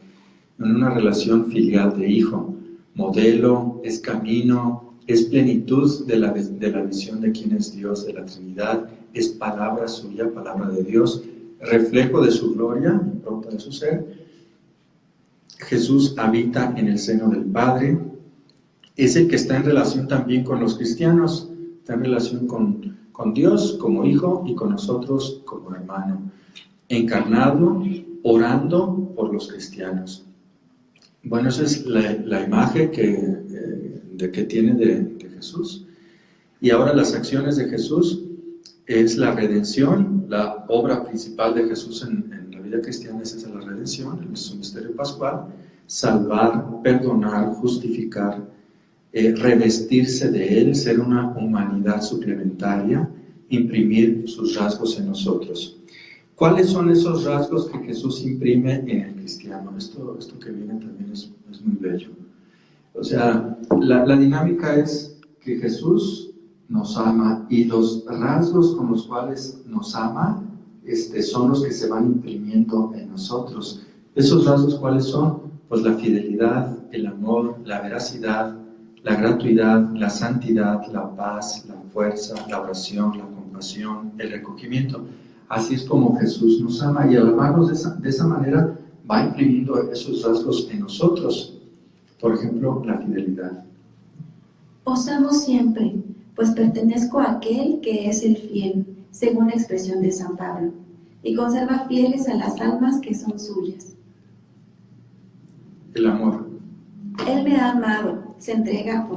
en una relación filial de hijo, modelo, es camino, es plenitud de la visión de quién es Dios, de la Trinidad, es palabra suya, palabra de Dios, reflejo de su gloria, impronta de su ser. Jesús habita en el seno del Padre, es el que está en relación también con los cristianos, está en relación con Dios como hijo y con nosotros como hermano, encarnado, orando por los cristianos. Bueno, esa es la imagen que tiene de Jesús. Y ahora las acciones de Jesús es la redención, la obra principal de Jesús en la vida cristiana es esa, la redención, es su misterio pascual, salvar, perdonar, justificar, revestirse de Él, ser una humanidad suplementaria, imprimir sus rasgos en nosotros. ¿Cuáles son esos rasgos que Jesús imprime en el cristiano? Esto que viene también es muy bello. O sea, la dinámica es que Jesús nos ama, y los rasgos con los cuales nos ama son los que se van imprimiendo en nosotros. ¿Esos rasgos cuáles son? Pues la fidelidad, el amor, la veracidad, la gratuidad, la santidad, la paz, la fuerza, la oración, la compasión, el recogimiento. Así es como Jesús nos ama, y al amarnos de esa manera va imprimiendo esos rasgos en nosotros. Por ejemplo, la fidelidad. Os amo siempre, pues pertenezco a aquel que es el fiel, según la expresión de San Pablo, y conserva fieles a las almas que son suyas. El amor. Él me ha amado, se ha entregado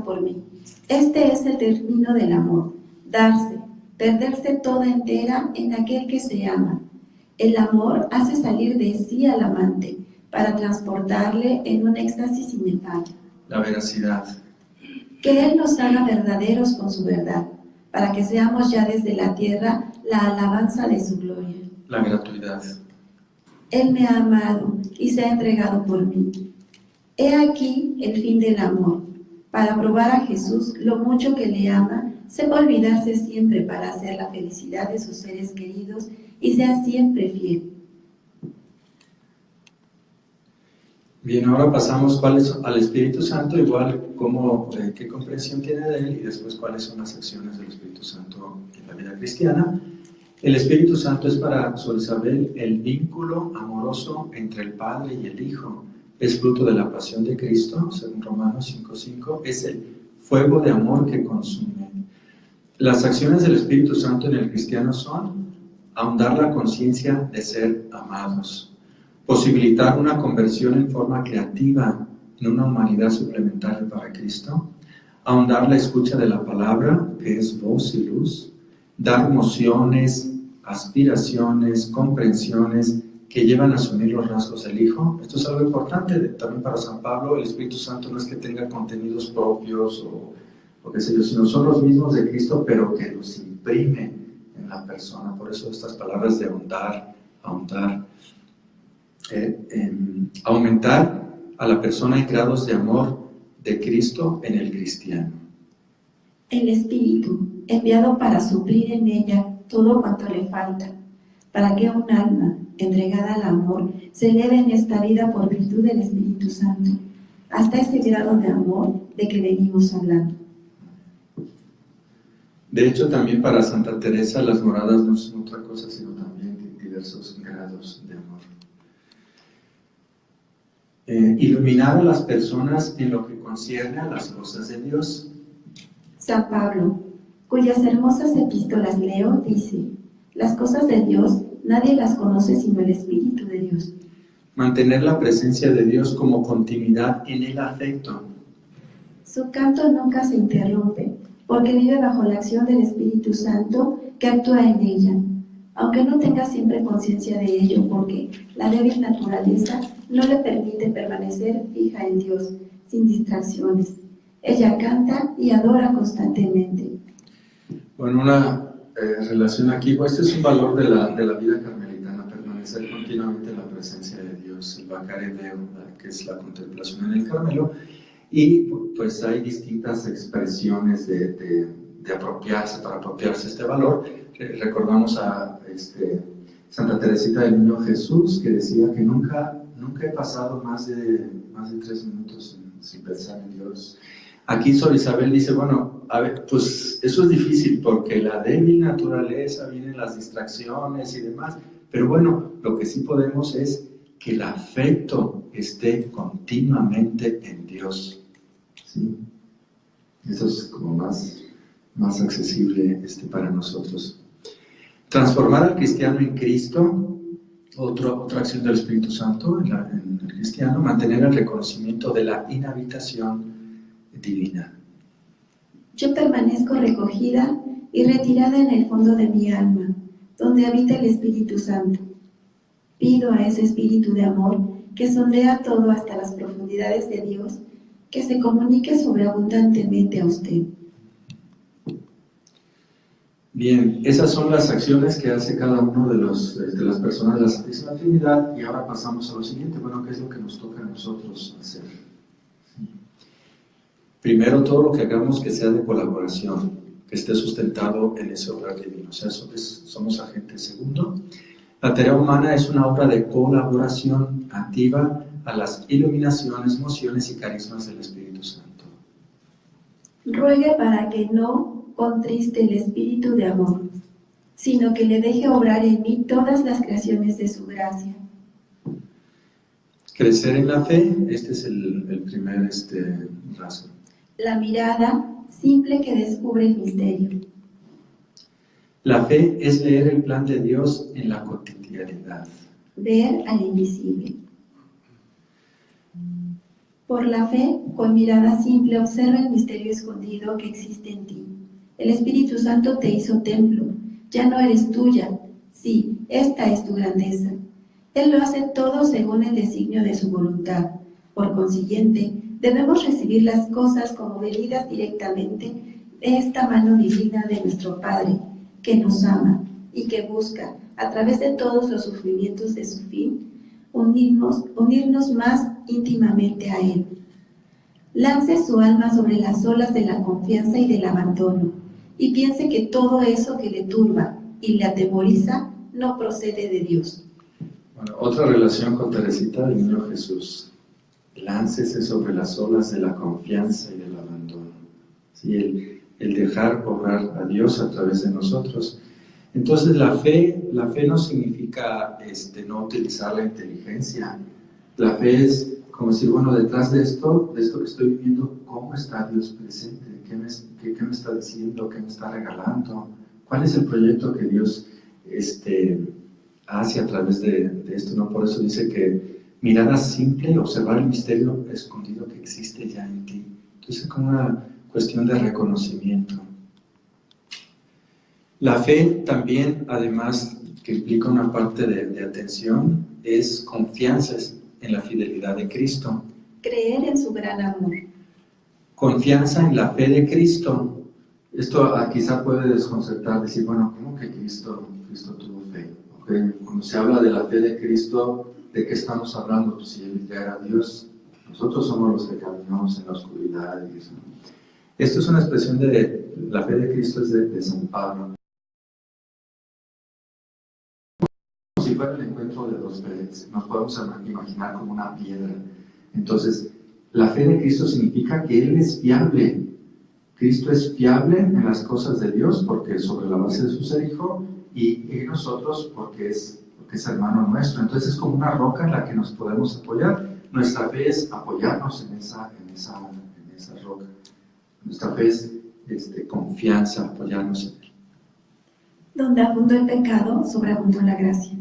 por mí. Este es el término del amor, darse, perderse toda entera en aquel que se ama. El amor hace salir de sí al amante, para transportarle en un éxtasis inefable. La veracidad. Que Él nos haga verdaderos con su verdad, para que seamos ya desde la tierra la alabanza de su gloria. La gratuidad. Él me ha amado y se ha entregado por mí. He aquí el fin del amor. Para probar a Jesús lo mucho que le ama, sepa olvidarse siempre para hacer la felicidad de sus seres queridos y sea siempre fiel. Bien, ahora pasamos al Espíritu Santo, igual qué comprensión tiene de él y después cuáles son las acciones del Espíritu Santo en la vida cristiana. El Espíritu Santo es para Sor Isabel el vínculo amoroso entre el Padre y el Hijo. Es fruto de la pasión de Cristo, según Romanos 5:5, es el fuego de amor que consume. Las acciones del Espíritu Santo en el cristiano son ahondar la conciencia de ser amados, posibilitar una conversión en forma creativa en una humanidad suplementaria para Cristo, ahondar la escucha de la palabra, que es voz y luz, dar emociones, aspiraciones, comprensiones que llevan a asumir los rasgos del Hijo. Esto es algo importante también para San Pablo. El Espíritu Santo no es que tenga contenidos propios o qué sé yo, sino son los mismos de Cristo, pero que los imprime en la persona. Por eso estas palabras de ahondar, aumentar a la persona en grados de amor de Cristo en el cristiano. El Espíritu, enviado para suplir en ella todo cuanto le falta, para que un alma entregada al amor se eleve en esta vida por virtud del Espíritu Santo, hasta ese grado de amor de que venimos hablando. De hecho, también para Santa Teresa las moradas no son otra cosa, sino también diversos grados de amor. Iluminar a las personas en lo que concierne a las cosas de Dios. San Pablo, cuyas hermosas epístolas leo, dice: las cosas de Dios nadie las conoce sino el Espíritu de Dios. Mantener la presencia de Dios como continuidad en el afecto. Su canto nunca se interrumpe, porque vive bajo la acción del Espíritu Santo que actúa en ella, aunque no tenga siempre conciencia de ello, porque la débil naturaleza no le permite permanecer fija en Dios, sin distracciones. Ella canta y adora constantemente. Bueno, una relación aquí, pues este es un valor de la vida carmelitana, permanecer continuamente en la presencia de Dios, el Vacare Deum, que es la contemplación en el Carmelo, y pues hay distintas expresiones de apropiarse, para apropiarse este valor. Recordamos a Santa Teresita del Niño Jesús, que decía que nunca he pasado más de 3 minutos sin pensar en Dios. Aquí Sor Isabel dice, bueno, a ver, pues eso es difícil porque la débil naturaleza, vienen las distracciones y demás, pero bueno, lo que sí podemos es que el afecto esté continuamente en Dios, ¿sí? Eso es como más accesible para nosotros. Transformar al cristiano en Cristo, otra acción del Espíritu Santo en el cristiano, mantener el reconocimiento de la inhabitación divina. Yo permanezco recogida y retirada en el fondo de mi alma, donde habita el Espíritu Santo. Pido a ese Espíritu de amor que sondea todo hasta las profundidades de Dios, que se comunique sobreabundantemente a usted. Bien, esas son las acciones que hace cada uno de las personas de la Santísima Trinidad, y ahora pasamos a lo siguiente. Bueno, ¿qué es lo que nos toca a nosotros hacer? Primero, todo lo que hagamos que sea de colaboración, que esté sustentado en ese obrar divino, o sea, somos agentes. Segundo, la tarea humana es una obra de colaboración activa a las iluminaciones, mociones y carismas del Espíritu Santo. Ruegue para que no contriste el Espíritu de amor, sino que le deje obrar en mí todas las creaciones de su gracia. Crecer en la fe, este es el primer rasgo. La mirada simple que descubre el misterio. La fe es leer el plan de Dios en la cotidianidad. Ver al invisible. Por la fe, con mirada simple, observa el misterio escondido que existe en ti. El Espíritu Santo te hizo templo. Ya no eres tuya. Sí, esta es tu grandeza. Él lo hace todo según el designio de su voluntad. Por consiguiente, debemos recibir las cosas como venidas directamente de esta mano divina de nuestro Padre, que nos ama y que busca, a través de todos los sufrimientos de su fin, unirnos más íntimamente a Él. Lance su alma sobre las olas de la confianza y del abandono, y piense que todo eso que le turba y le atemoriza no procede de Dios. Bueno, otra relación con Teresita del Niño Jesús. Láncese sobre las olas de la confianza y del abandono. ¿Sí? El dejar obrar a Dios a través de nosotros. Entonces la fe no significa no utilizar la inteligencia. La fe es como decir, bueno, detrás de esto que estoy viviendo, ¿cómo está Dios presente? ¿Qué me está diciendo? ¿Qué me está regalando? ¿Cuál es el proyecto que Dios hace a través de esto? ¿No? Por eso dice que mirada simple, observar el misterio escondido que existe ya en ti. Entonces es como una cuestión de reconocimiento. La fe también, además, que implica una parte de atención, es confianza en la fidelidad de Cristo. Creer en su gran amor. Confianza en la fe de Cristo. Esto quizá puede desconcertar, decir, bueno, ¿cómo que Cristo tuvo fe? ¿Okay? Cuando se habla de la fe de Cristo, ¿de qué estamos hablando? Pues si Él ya era Dios, nosotros somos los que caminamos en la oscuridad. Y eso. Esto es una expresión de la fe de Cristo, es de San Pablo. Si fuera el encuentro de dos paredes, nos podemos imaginar como una piedra. Entonces, la fe de Cristo significa que Él es fiable. Cristo es fiable en las cosas de Dios porque es sobre la base de su ser hijo y nosotros porque es hermano nuestro. Entonces es como una roca en la que nos podemos apoyar. Nuestra fe es apoyarnos en esa roca. Nuestra fe es confianza, apoyarnos en Él. Donde abundó el pecado, sobreabundó la gracia.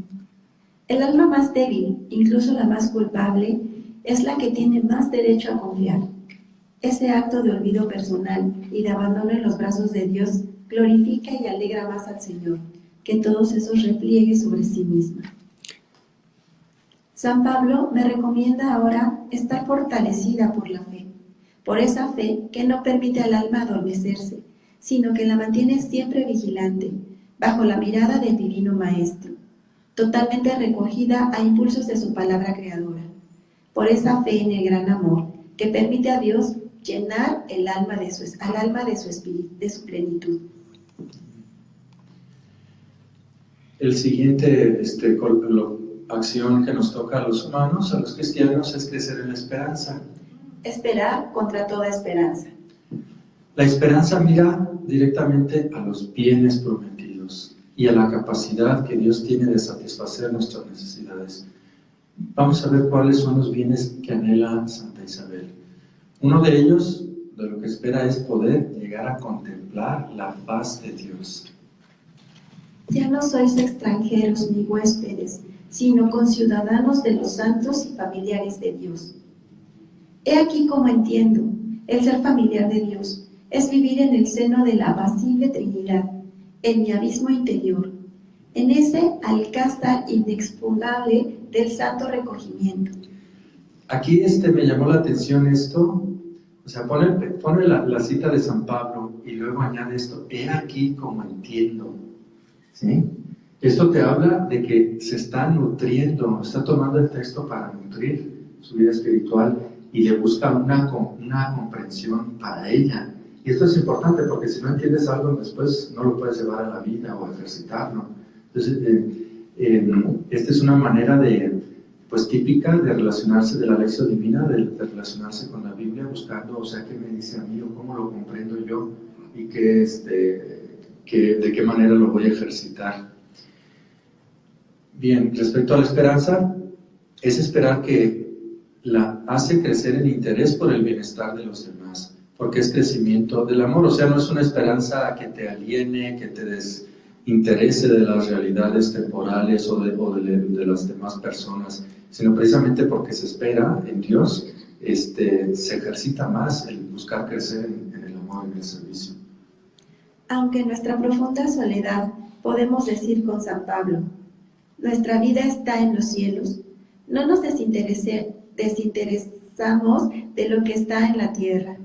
El alma más débil, incluso la más culpable, es la que tiene más derecho a confiar. Ese acto de olvido personal y de abandono en los brazos de Dios glorifica y alegra más al Señor que todos esos repliegues sobre sí misma. San Pablo me recomienda ahora estar fortalecida por la fe, por esa fe que no permite al alma adormecerse, sino que la mantiene siempre vigilante, bajo la mirada del Divino Maestro, totalmente recogida a impulsos de su palabra creadora, por esa fe en el gran amor que permite a Dios llenar al alma de su espíritu, de su plenitud. El siguiente acción que nos toca a los humanos, a los cristianos, es crecer en la esperanza. Esperar contra toda esperanza. La esperanza mira directamente a los bienes prometidos y a la capacidad que Dios tiene de satisfacer nuestras necesidades. Vamos a ver cuáles son los bienes que anhela Santa Isabel. Uno de ellos, de lo que espera, es poder llegar a contemplar la faz de Dios. Ya no sois extranjeros ni huéspedes, sino conciudadanos de los santos y familiares de Dios. He aquí como entiendo, el ser familiar de Dios es vivir en el seno de la apacible Trinidad, en mi abismo interior, en ese alcázar inexpugnable del santo recogimiento. Aquí me llamó la atención esto, o sea, pone la cita de San Pablo y luego añade esto, he aquí como entiendo. ¿Sí? Esto te habla de que se está nutriendo, está tomando el texto para nutrir su vida espiritual y le busca una comprensión para ella. Y esto es importante porque si no entiendes algo después no lo puedes llevar a la vida o ejercitarlo. Entonces, esta es una manera típica de relacionarse de la lección divina, de relacionarse con la Biblia, buscando, o sea, qué me dice a mí o cómo lo comprendo yo y de qué manera lo voy a ejercitar. Bien, respecto a la esperanza, es esperar que la hace crecer en interés por el bienestar de los demás, porque es crecimiento del amor, o sea, no es una esperanza que te aliene, que te desinterese de las realidades temporales o de las demás personas, sino precisamente porque se espera en Dios, se ejercita más el buscar crecer en el amor y en el servicio. Aunque en nuestra profunda soledad podemos decir con San Pablo, nuestra vida está en los cielos, no nos desinteresamos de lo que está en la tierra,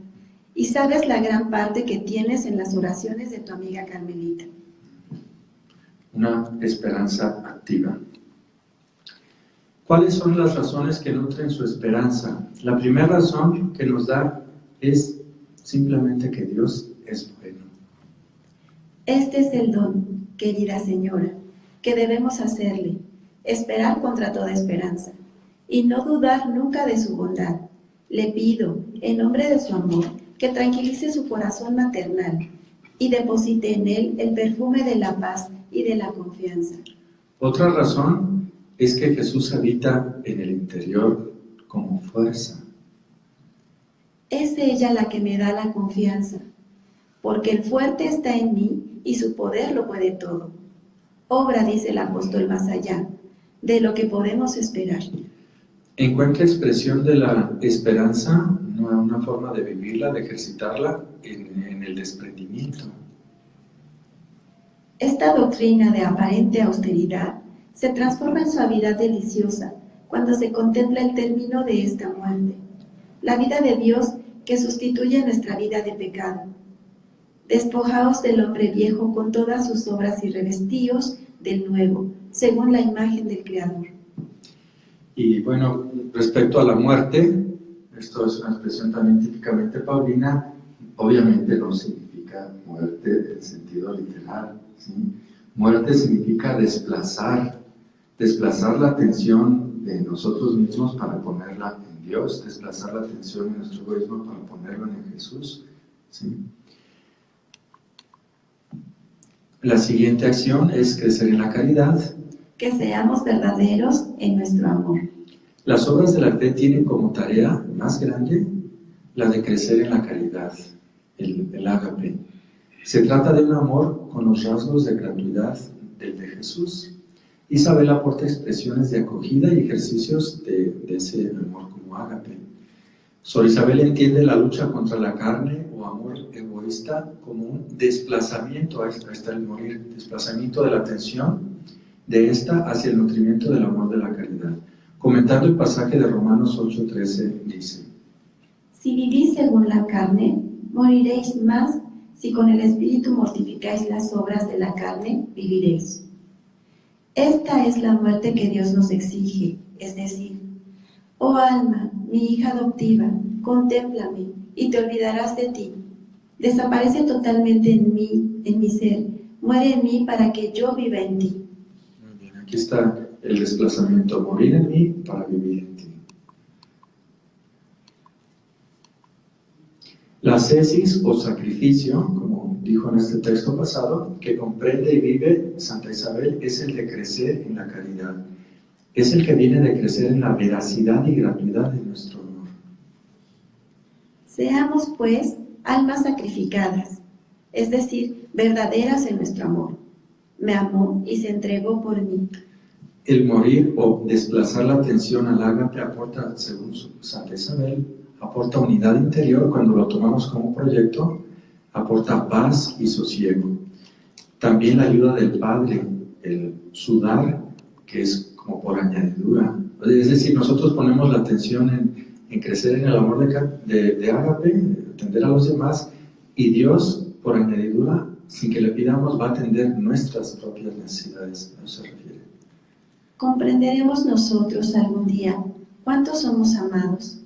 y sabes la gran parte que tienes en las oraciones de tu amiga ¿Cuáles son las razones que nutren su esperanza? La primera razón que nos da es simplemente que Dios es bueno. Este es el don, querida señora, que debemos hacerle, esperar contra toda esperanza, y no dudar nunca de su bondad. Le pido, en nombre de su amor, que tranquilice su corazón maternal y deposite en él el perfume de la paz y de la confianza. Otra razón es que Jesús habita en el interior como fuerza. Es ella la que me da la confianza, porque el fuerte está en mí y su poder lo puede todo. Obra, dice el apóstol, más allá de lo que podemos esperar. Encuentra expresión de la esperanza, no en una forma de vivirla, de ejercitarla, en el desprendimiento. Esta doctrina de aparente austeridad se transforma en suavidad deliciosa cuando se contempla el término de esta muerte, la vida de Dios que sustituye nuestra vida de pecado. Despojaos del hombre viejo con todas sus obras y revestíos del nuevo, según la imagen del Creador. Y bueno, respecto a la muerte, esto es una expresión también típicamente paulina, obviamente no significa muerte en sentido literal, ¿sí? Muerte significa desplazar la atención de nosotros mismos para ponerla en Dios, desplazar la atención de nuestro egoísmo para ponerlo en Jesús, ¿sí? La siguiente acción es crecer en la caridad. Que seamos verdaderos en nuestro amor. Las obras de la fe tienen como tarea más grande la de crecer en la caridad, el ágape. Se trata de un amor con los rasgos de gratuidad del de Jesús. Isabel aporta expresiones de acogida y ejercicios de ese amor como ágape. Sor Isabel entiende la lucha contra la carne o amor egoísta como un desplazamiento, ahí está el morir, desplazamiento de la atención de esta hacia el nutrimiento del amor de la caridad. Comentando el pasaje de Romanos 8:13 dice: Si vivís según la carne, moriréis más. Si con el Espíritu mortificáis las obras de la carne, viviréis. Esta es la muerte que Dios nos exige, es decir, oh alma, mi hija adoptiva, contémplame y te olvidarás de ti. Desaparece totalmente en mí, en mi ser, muere en mí para que yo viva en ti. Muy bien, aquí está el desplazamiento, morir en mí para vivir en ti. La ascesis o sacrificio, como dijo en este texto pasado, que comprende y vive Santa Isabel, es el de crecer en la caridad. Es el que viene de crecer en la veracidad y gratuidad de nuestro amor. Seamos, pues, almas sacrificadas, es decir, verdaderas en nuestro amor. Me amó y se entregó por mí. El morir o desplazar la atención al ágape aporta, según Santa Isabel, aporta unidad interior cuando lo tomamos como proyecto, aporta paz y sosiego. También la ayuda del Padre, el sudar, que es como por añadidura. Es decir, nosotros ponemos la atención en crecer en el amor de ágape, atender a los demás, y Dios, por añadidura, sin que le pidamos, va a atender nuestras propias necesidades. ¿A eso se refiere? ¿Comprenderemos nosotros algún día cuántos somos amados?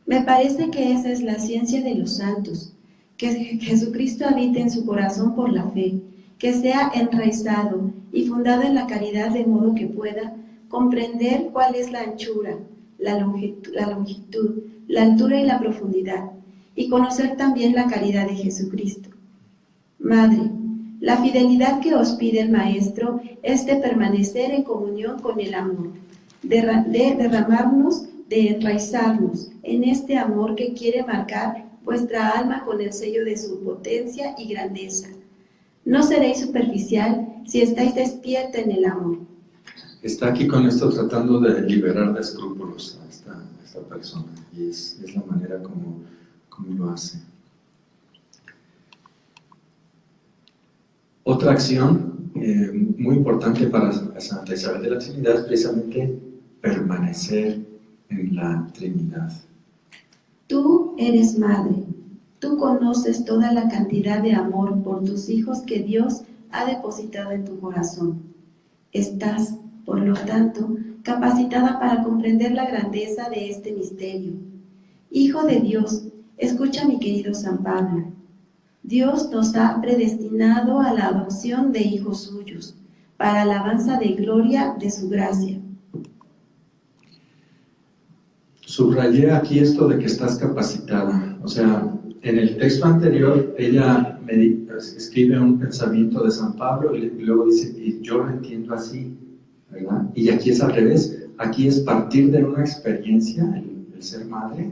Me parece que esa es la ciencia de los santos, que Jesucristo habite en su corazón por la fe, que sea enraizado y fundado en la caridad de modo que pueda comprender cuál es la anchura, la longitud, la altura y la profundidad, y conocer también la caridad de Jesucristo. Madre, la fidelidad que os pide el Maestro es de permanecer en comunión con el amor, de derramarnos, de enraizarnos en este amor que quiere marcar vuestra alma con el sello de su potencia y grandeza. No seréis superficial si estáis despierta en el amor. Está aquí con esto tratando de liberar de escrúpulos a esta persona, y es la manera como lo hace. Otra acción muy importante para Santa Isabel de la Trinidad es precisamente permanecer en la Trinidad. Tú eres madre, tú conoces toda la cantidad de amor por tus hijos que Dios ha depositado en tu corazón. Estás, por lo tanto, capacitada para comprender la grandeza de este misterio. Hijo de Dios, escucha mi querido San Pablo. Dios nos ha predestinado a la adopción de hijos suyos, para alabanza de gloria de su gracia. Subrayé aquí esto de que estás capacitada. O sea, en el texto anterior ella escribe un pensamiento de San Pablo y luego dice, y yo lo entiendo así, ¿verdad? Y aquí es al revés. Aquí es partir de una experiencia, el ser madre,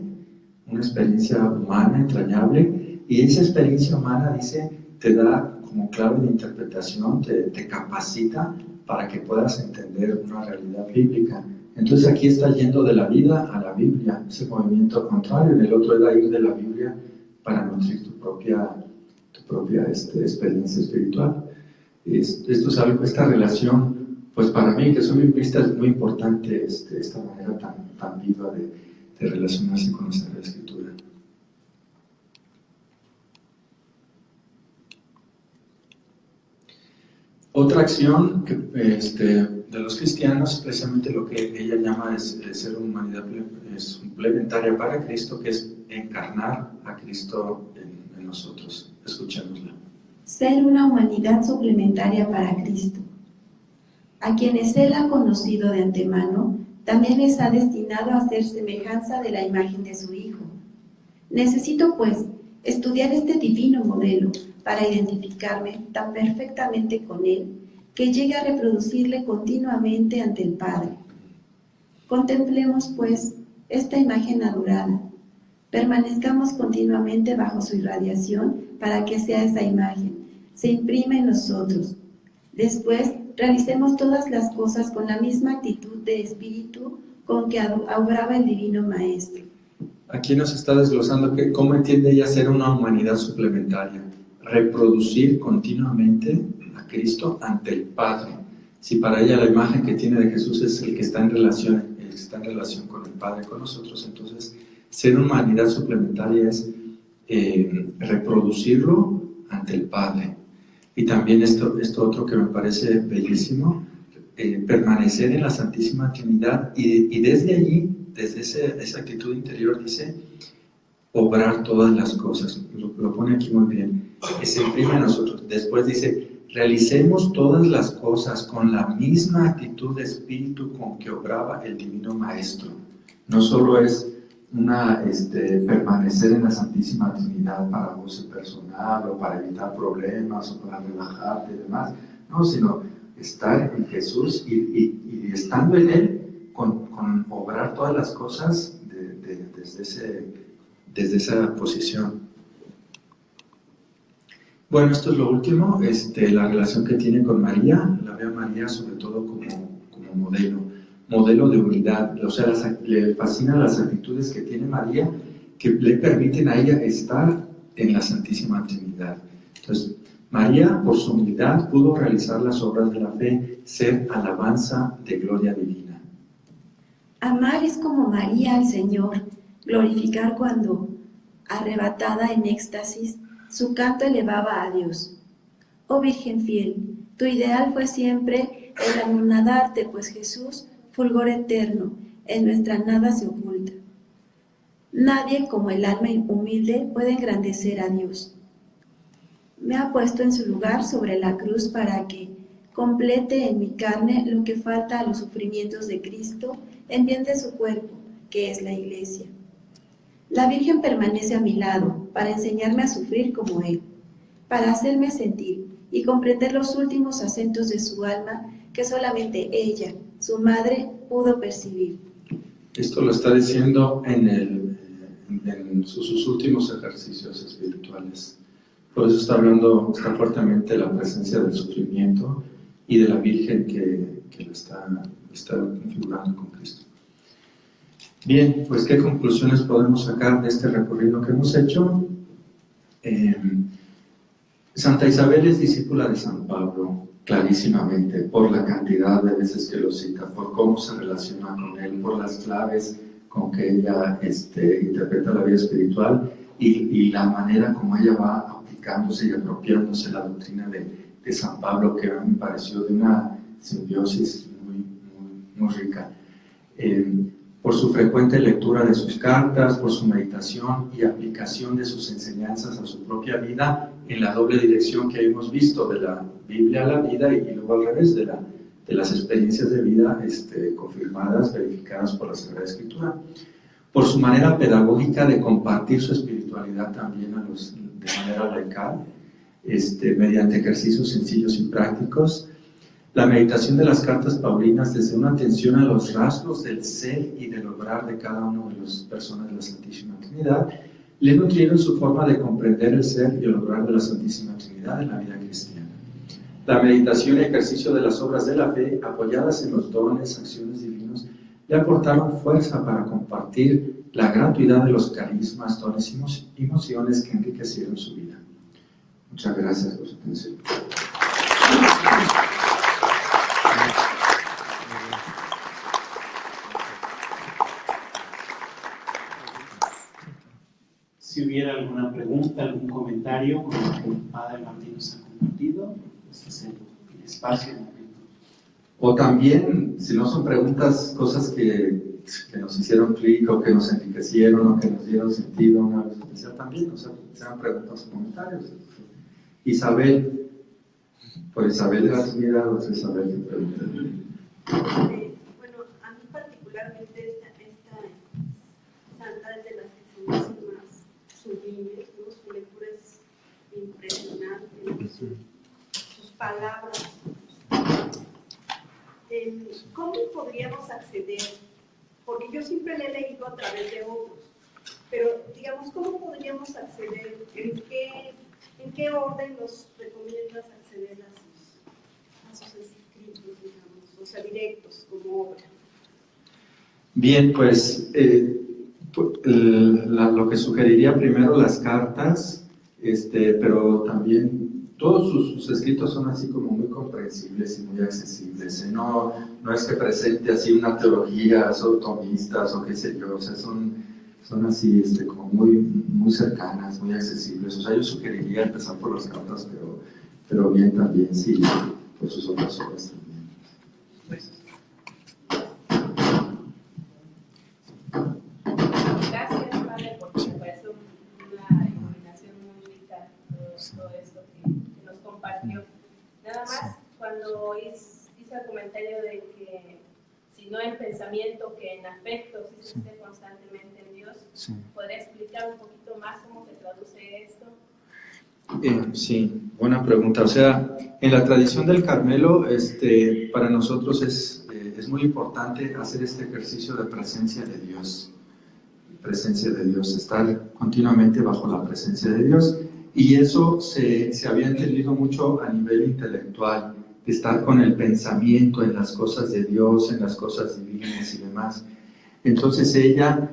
una experiencia humana, entrañable, y esa experiencia humana, dice, te da como clave de interpretación, te capacita para que puedas entender una realidad bíblica. Entonces aquí está yendo de la vida a la Biblia, ese movimiento contrario. En el otro era ir de la Biblia para nutrir tu propia experiencia espiritual. Esto es algo, esta relación, pues para mí, que soy biblista, es muy importante esta manera tan viva de relacionarse con la Sagrada Escritura. Otra acción de los cristianos, precisamente lo que ella llama es ser una humanidad suplementaria para Cristo, que es encarnar a Cristo en nosotros. Escuchémosla. Ser una humanidad suplementaria para Cristo. A quienes Él ha conocido de antemano, también les ha destinado a hacer semejanza de la imagen de su Hijo. Necesito, pues, estudiar este divino modelo para identificarme tan perfectamente con Él, que llegue a reproducirle continuamente ante el Padre. Contemplemos, pues, esta imagen adorada. Permanezcamos continuamente bajo su irradiación para que sea esa imagen, se imprime en nosotros. Después, realicemos todas las cosas con la misma actitud de espíritu con que obraba el Divino Maestro. Aquí nos está desglosando cómo entiende ella ser una humanidad suplementaria. Reproducir continuamente a Cristo ante el Padre. Si para ella la imagen que tiene de Jesús es el que está en relación con el Padre, con nosotros, entonces ser una humanidad suplementaria es reproducirlo ante el Padre. Y también esto otro que me parece bellísimo, permanecer en la Santísima Trinidad y desde allí, desde esa actitud interior, dice, obrar todas las cosas. Lo pone aquí muy bien, que se imprime a nosotros. Después dice, realicemos todas las cosas con la misma actitud de espíritu con que obraba el Divino Maestro. No solo es permanecer en la Santísima Trinidad para goce personal o para evitar problemas o para relajarte y demás, no, sino estar en Jesús y estando en Él con obrar todas las cosas desde esa posición. Bueno, esto es lo último, la relación que tiene con María. La veo a María sobre todo como modelo de humildad. O sea, le fascinan las actitudes que tiene María, que le permiten a ella estar en la Santísima Trinidad. Entonces, María, por su humildad, pudo realizar las obras de la fe, ser alabanza de gloria divina. Amar es como María al Señor, glorificar cuando, arrebatada en éxtasis, su canto elevaba a Dios. Oh Virgen fiel, tu ideal fue siempre el anonadarte, pues Jesús, fulgor eterno, en nuestra nada se oculta. Nadie, como el alma humilde, puede engrandecer a Dios. Me ha puesto en su lugar sobre la cruz para que complete en mi carne lo que falta a los sufrimientos de Cristo en bien de su cuerpo, que es la Iglesia. La Virgen permanece a mi lado para enseñarme a sufrir como Él, para hacerme sentir y comprender los últimos acentos de su alma que solamente ella, su madre, pudo percibir. Esto lo está diciendo en sus últimos ejercicios espirituales. Por eso está fuertemente la presencia del sufrimiento y de la Virgen que la está configurando con Cristo. Bien, pues ¿qué conclusiones podemos sacar de este recorrido que hemos hecho? Santa Isabel es discípula de San Pablo, clarísimamente, por la cantidad de veces que lo cita, por cómo se relaciona con él, por las claves con que ella interpreta la vida espiritual y la manera como ella va aplicándose y apropiándose la doctrina de San Pablo, que a mí me pareció de una simbiosis muy rica. Por su frecuente lectura de sus cartas, por su meditación y aplicación de sus enseñanzas a su propia vida, en la doble dirección que hemos visto de la Biblia a la vida y luego al revés de las experiencias de vida confirmadas, verificadas por la Sagrada Escritura. Por su manera pedagógica de compartir su espiritualidad también de manera laical, mediante ejercicios sencillos y prácticos. La meditación de las cartas paulinas desde una atención a los rasgos del ser y del obrar de cada una de las personas de la Santísima Trinidad, le nutrieron su forma de comprender el ser y el obrar de la Santísima Trinidad en la vida cristiana. La meditación y ejercicio de las obras de la fe, apoyadas en los dones, acciones divinos, le aportaron fuerza para compartir la gratuidad de los carismas, dones y emociones que enriquecieron su vida. Muchas gracias por su atención. Si hubiera alguna pregunta, algún comentario con lo que el Padre Martín nos ha compartido, pues es el espacio. O también, si no son preguntas, cosas que nos hicieron clic o que nos enriquecieron o que nos dieron sentido una vez especial también, o sea, sean preguntas o comentarios. Isabel, por Isabel de la Trinidad, otra Isabel que pregunta. Bueno, a mí particularmente esta santa es de las que se me hacen más sublimes, ¿no? Su lectura es impresionante, sus palabras. ¿Cómo podríamos acceder? Porque yo siempre le he leído a través de otros, pero digamos, ¿cómo podríamos acceder? ¿En qué orden nos recomiendas acceder a sus escritos, digamos, o sea, directos, como obra? Bien, pues lo que sugeriría primero las cartas, pero también todos sus escritos son así como muy comprensibles y muy accesibles. No es que presente así una teología, son tomistas o qué sé yo, o sea, son así como muy cercanas, muy accesibles. O sea, yo sugeriría empezar por las cartas, pero bien también, sí, por sus otras obras también. Gracias, Padre, porque me parece una iluminación muy rica todo esto que nos compartió. Nada más, cuando hice el comentario de que si no en pensamiento, que en afecto, si se esté constantemente en Dios, sí. ¿Podría explicar un poquito más cómo se traduce esto? Sí, buena pregunta. O sea, en la tradición del Carmelo, para nosotros es muy importante hacer este ejercicio de presencia de Dios. Estar continuamente bajo la presencia de Dios. Y eso se había entendido mucho a nivel intelectual, de estar con el pensamiento en las cosas de Dios, en las cosas divinas y demás. Entonces ella,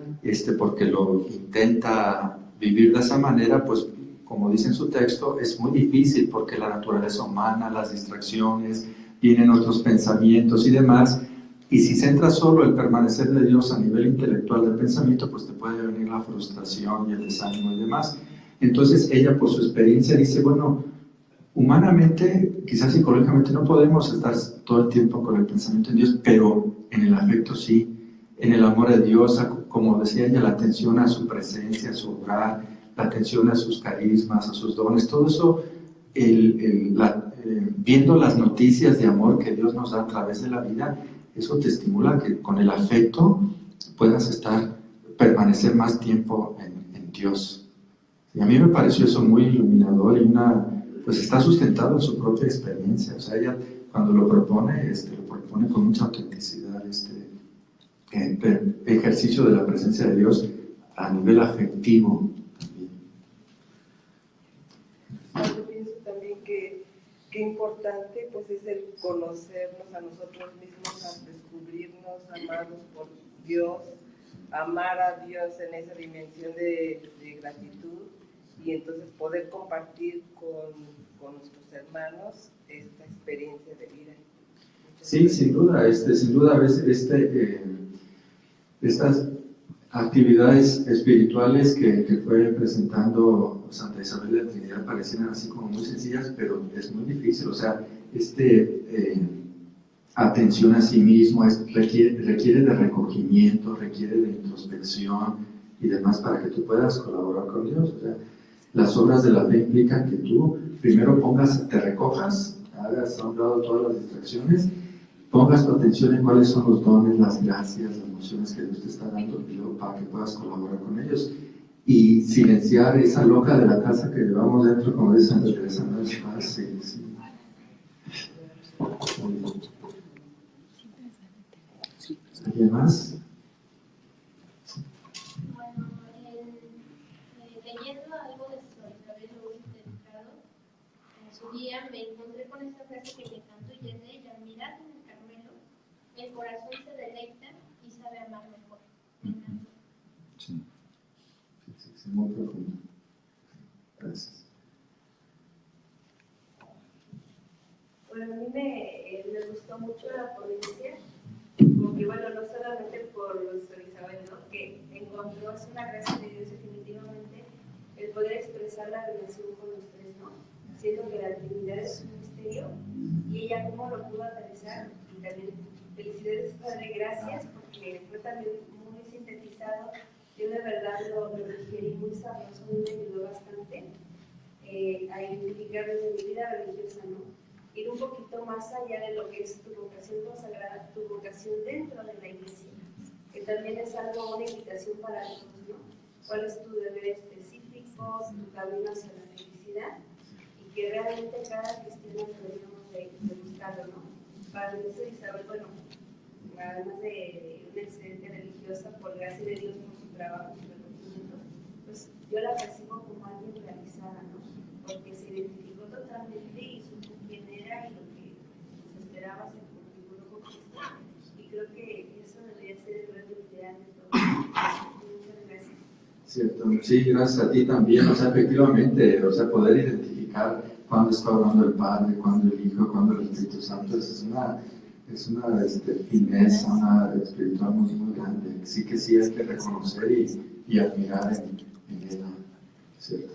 porque lo intenta vivir de esa manera, pues como dice en su texto, es muy difícil porque la naturaleza humana, las distracciones, vienen otros pensamientos y demás. Y si centras solo el permanecer de Dios a nivel intelectual del pensamiento, pues te puede venir la frustración y el desánimo y demás. Entonces ella, por su experiencia, dice, bueno, humanamente, quizás psicológicamente no podemos estar todo el tiempo con el pensamiento en Dios, pero en el afecto sí, en el amor de Dios, como decía ella, la atención a su presencia, a su obrar, la atención a sus carismas, a sus dones, todo eso, viendo las noticias de amor que Dios nos da a través de la vida, eso te estimula que con el afecto puedas permanecer más tiempo en Dios. Y a mí me pareció eso muy iluminador y pues está sustentado en su propia experiencia. O sea, ella cuando lo propone con mucha autenticidad, ejercicio de la presencia de Dios a nivel afectivo. Yo pienso también que importante pues es el conocernos a nosotros mismos, al descubrirnos amados por Dios, amar a Dios en esa dimensión de gratitud y entonces poder compartir con nuestros hermanos esta experiencia de vida. Sí, sin duda, a veces estas actividades espirituales que fue presentando Santa Isabel de la Trinidad parecían así como muy sencillas, pero es muy difícil. O sea, atención a sí mismo, requiere de recogimiento, requiere de introspección y demás para que tú puedas colaborar con Dios. O sea, las obras de la fe implican que tú primero te recojas, hagas a un lado todas las distracciones, pongas tu atención en cuáles son los dones, las gracias, las emociones que Dios te está dando y luego para que puedas colaborar con ellos. Y silenciar esa loca de la casa que llevamos dentro, como dicen, regresando es fácil. Sí. ¿Alguien más? Bueno, leyendo algo de Sor Isabel Luis dedicado, en su día me encontré con esta frase que me encantó y es de ella: mirad en el Carmelo, el corazón se deleita y sabe amar mejor. Me encantó. Sí. Sí, muy profundo. Gracias. Bueno, a mí me gustó mucho la ponencia, porque bueno, no solamente por Sor Isabel, ¿no? Que encontró, es una gracia de Dios definitivamente, el poder expresar la relación con los tres, ¿no? Siendo que la Trinidad es un misterio, y ella cómo lo pudo aterrizar, y también felicidades, Padre, gracias, porque fue también muy sintetizado. Yo de verdad lo digerí muy sabroso, me ayudó bastante a identificar desde mi vida religiosa, ¿no? Ir un poquito más allá de lo que es tu vocación consagrada, tu vocación dentro de la iglesia, que también es algo, una invitación para todos, ¿no? ¿Cuál es tu deber específico, tu camino hacia la felicidad? Y que realmente cada cristiano deberíamos de buscarlo, ¿no? Para mí, Sor Isabel, bueno, además de una excelente religiosa, por gracia de Dios, por su trabajo, su reconocimiento, pues yo la percibo como alguien realizada, ¿no? Porque se identificó totalmente y supo quién era y lo que se esperaba se configuró con Cristo. Y creo que eso debería ser el reto ideal de todos. Muchas gracias. Cierto, sí, gracias a ti también. O sea, efectivamente, o sea, poder identificar cuándo está hablando el Padre, cuándo el Hijo, cuándo el Espíritu Santo, es una fineza, una espiritual muy, muy grande. Sí que sí hay que reconocer y admirar en ella, ¿cierto?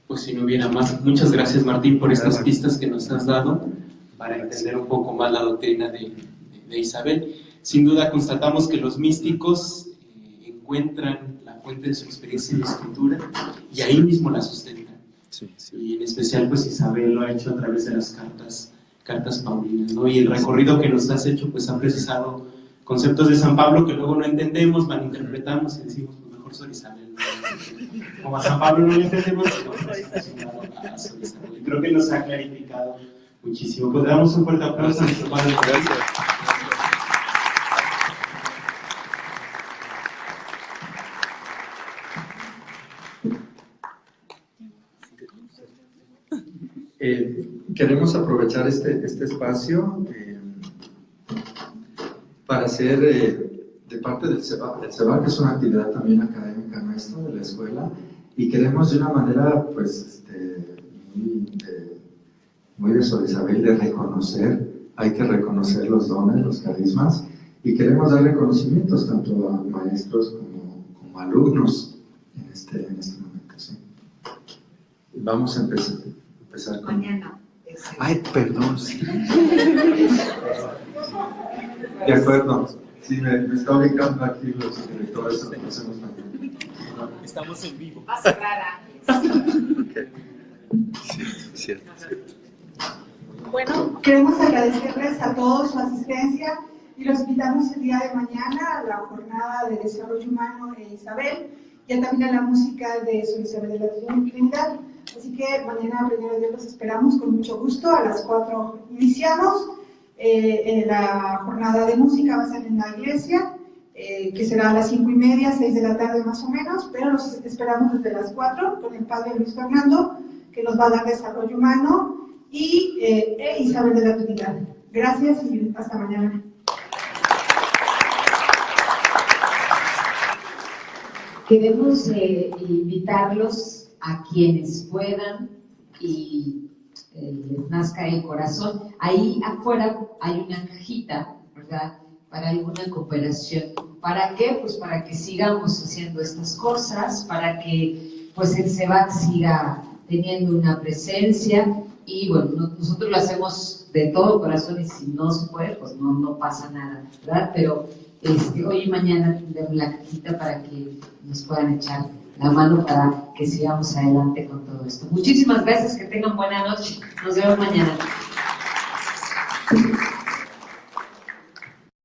Pues si no hubiera más, muchas gracias, Martín, por estas pistas que nos has dado para entender un poco más la doctrina de Isabel. Sin duda constatamos que los místicos encuentran la fuente de su experiencia en la Escritura y ahí mismo la sustentan. Sí. Y en especial pues Isabel lo ha hecho a través de las cartas paulinas, ¿no? Y el recorrido que nos has hecho pues ha precisado conceptos de San Pablo que luego no entendemos, malinterpretamos y decimos pues mejor Sor Isabel. Como a San Pablo no lo entendemos, a Sor Isabel. Y creo que nos ha clarificado muchísimo. Pues damos un fuerte aplauso a nuestro Padre. Gracias. Queremos aprovechar este espacio para hacer de parte del CEBAC, que es una actividad también académica nuestra de la escuela, y queremos de una manera pues muy de Sor Isabel de reconocer, hay que reconocer los dones, los carismas, y queremos dar reconocimientos tanto a maestros como a alumnos en este momento, ¿sí? Vamos a empezar con... Mañana. Ay, perdón, sí. De acuerdo. Sí, me está ubicando aquí los directores, lo hacemos mañana. Estamos en vivo. Va a cerrar antes. Okay. Sí, cierto. Bueno, queremos agradecerles a todos su asistencia y los invitamos el día de mañana a la jornada de desarrollo humano de Isabel y también a la música de Sor Isabel de la Trinidad. Así que mañana, primero Dios, los esperamos con mucho gusto. A las 4 iniciamos. La jornada de música va a ser en la iglesia, que será a las 5:30, 6 de la tarde más o menos, pero los esperamos desde las 4 con el Padre Luis Fernando, que nos va a dar desarrollo humano, y Isabel de la Trinidad. Gracias y hasta mañana. Queremos invitarlos a quienes puedan y les nazca el corazón. Ahí afuera hay una cajita, ¿verdad?, para alguna cooperación. ¿Para qué? Pues para que sigamos haciendo estas cosas, para que pues el CEBAC siga teniendo una presencia. Y bueno, nosotros lo hacemos de todo corazón y si no se puede, pues no pasa nada, ¿verdad? Pero hoy y mañana tendremos la cajita para que nos puedan echar la mano para que sigamos adelante con todo esto. Muchísimas gracias, que tengan buena noche. Nos vemos mañana.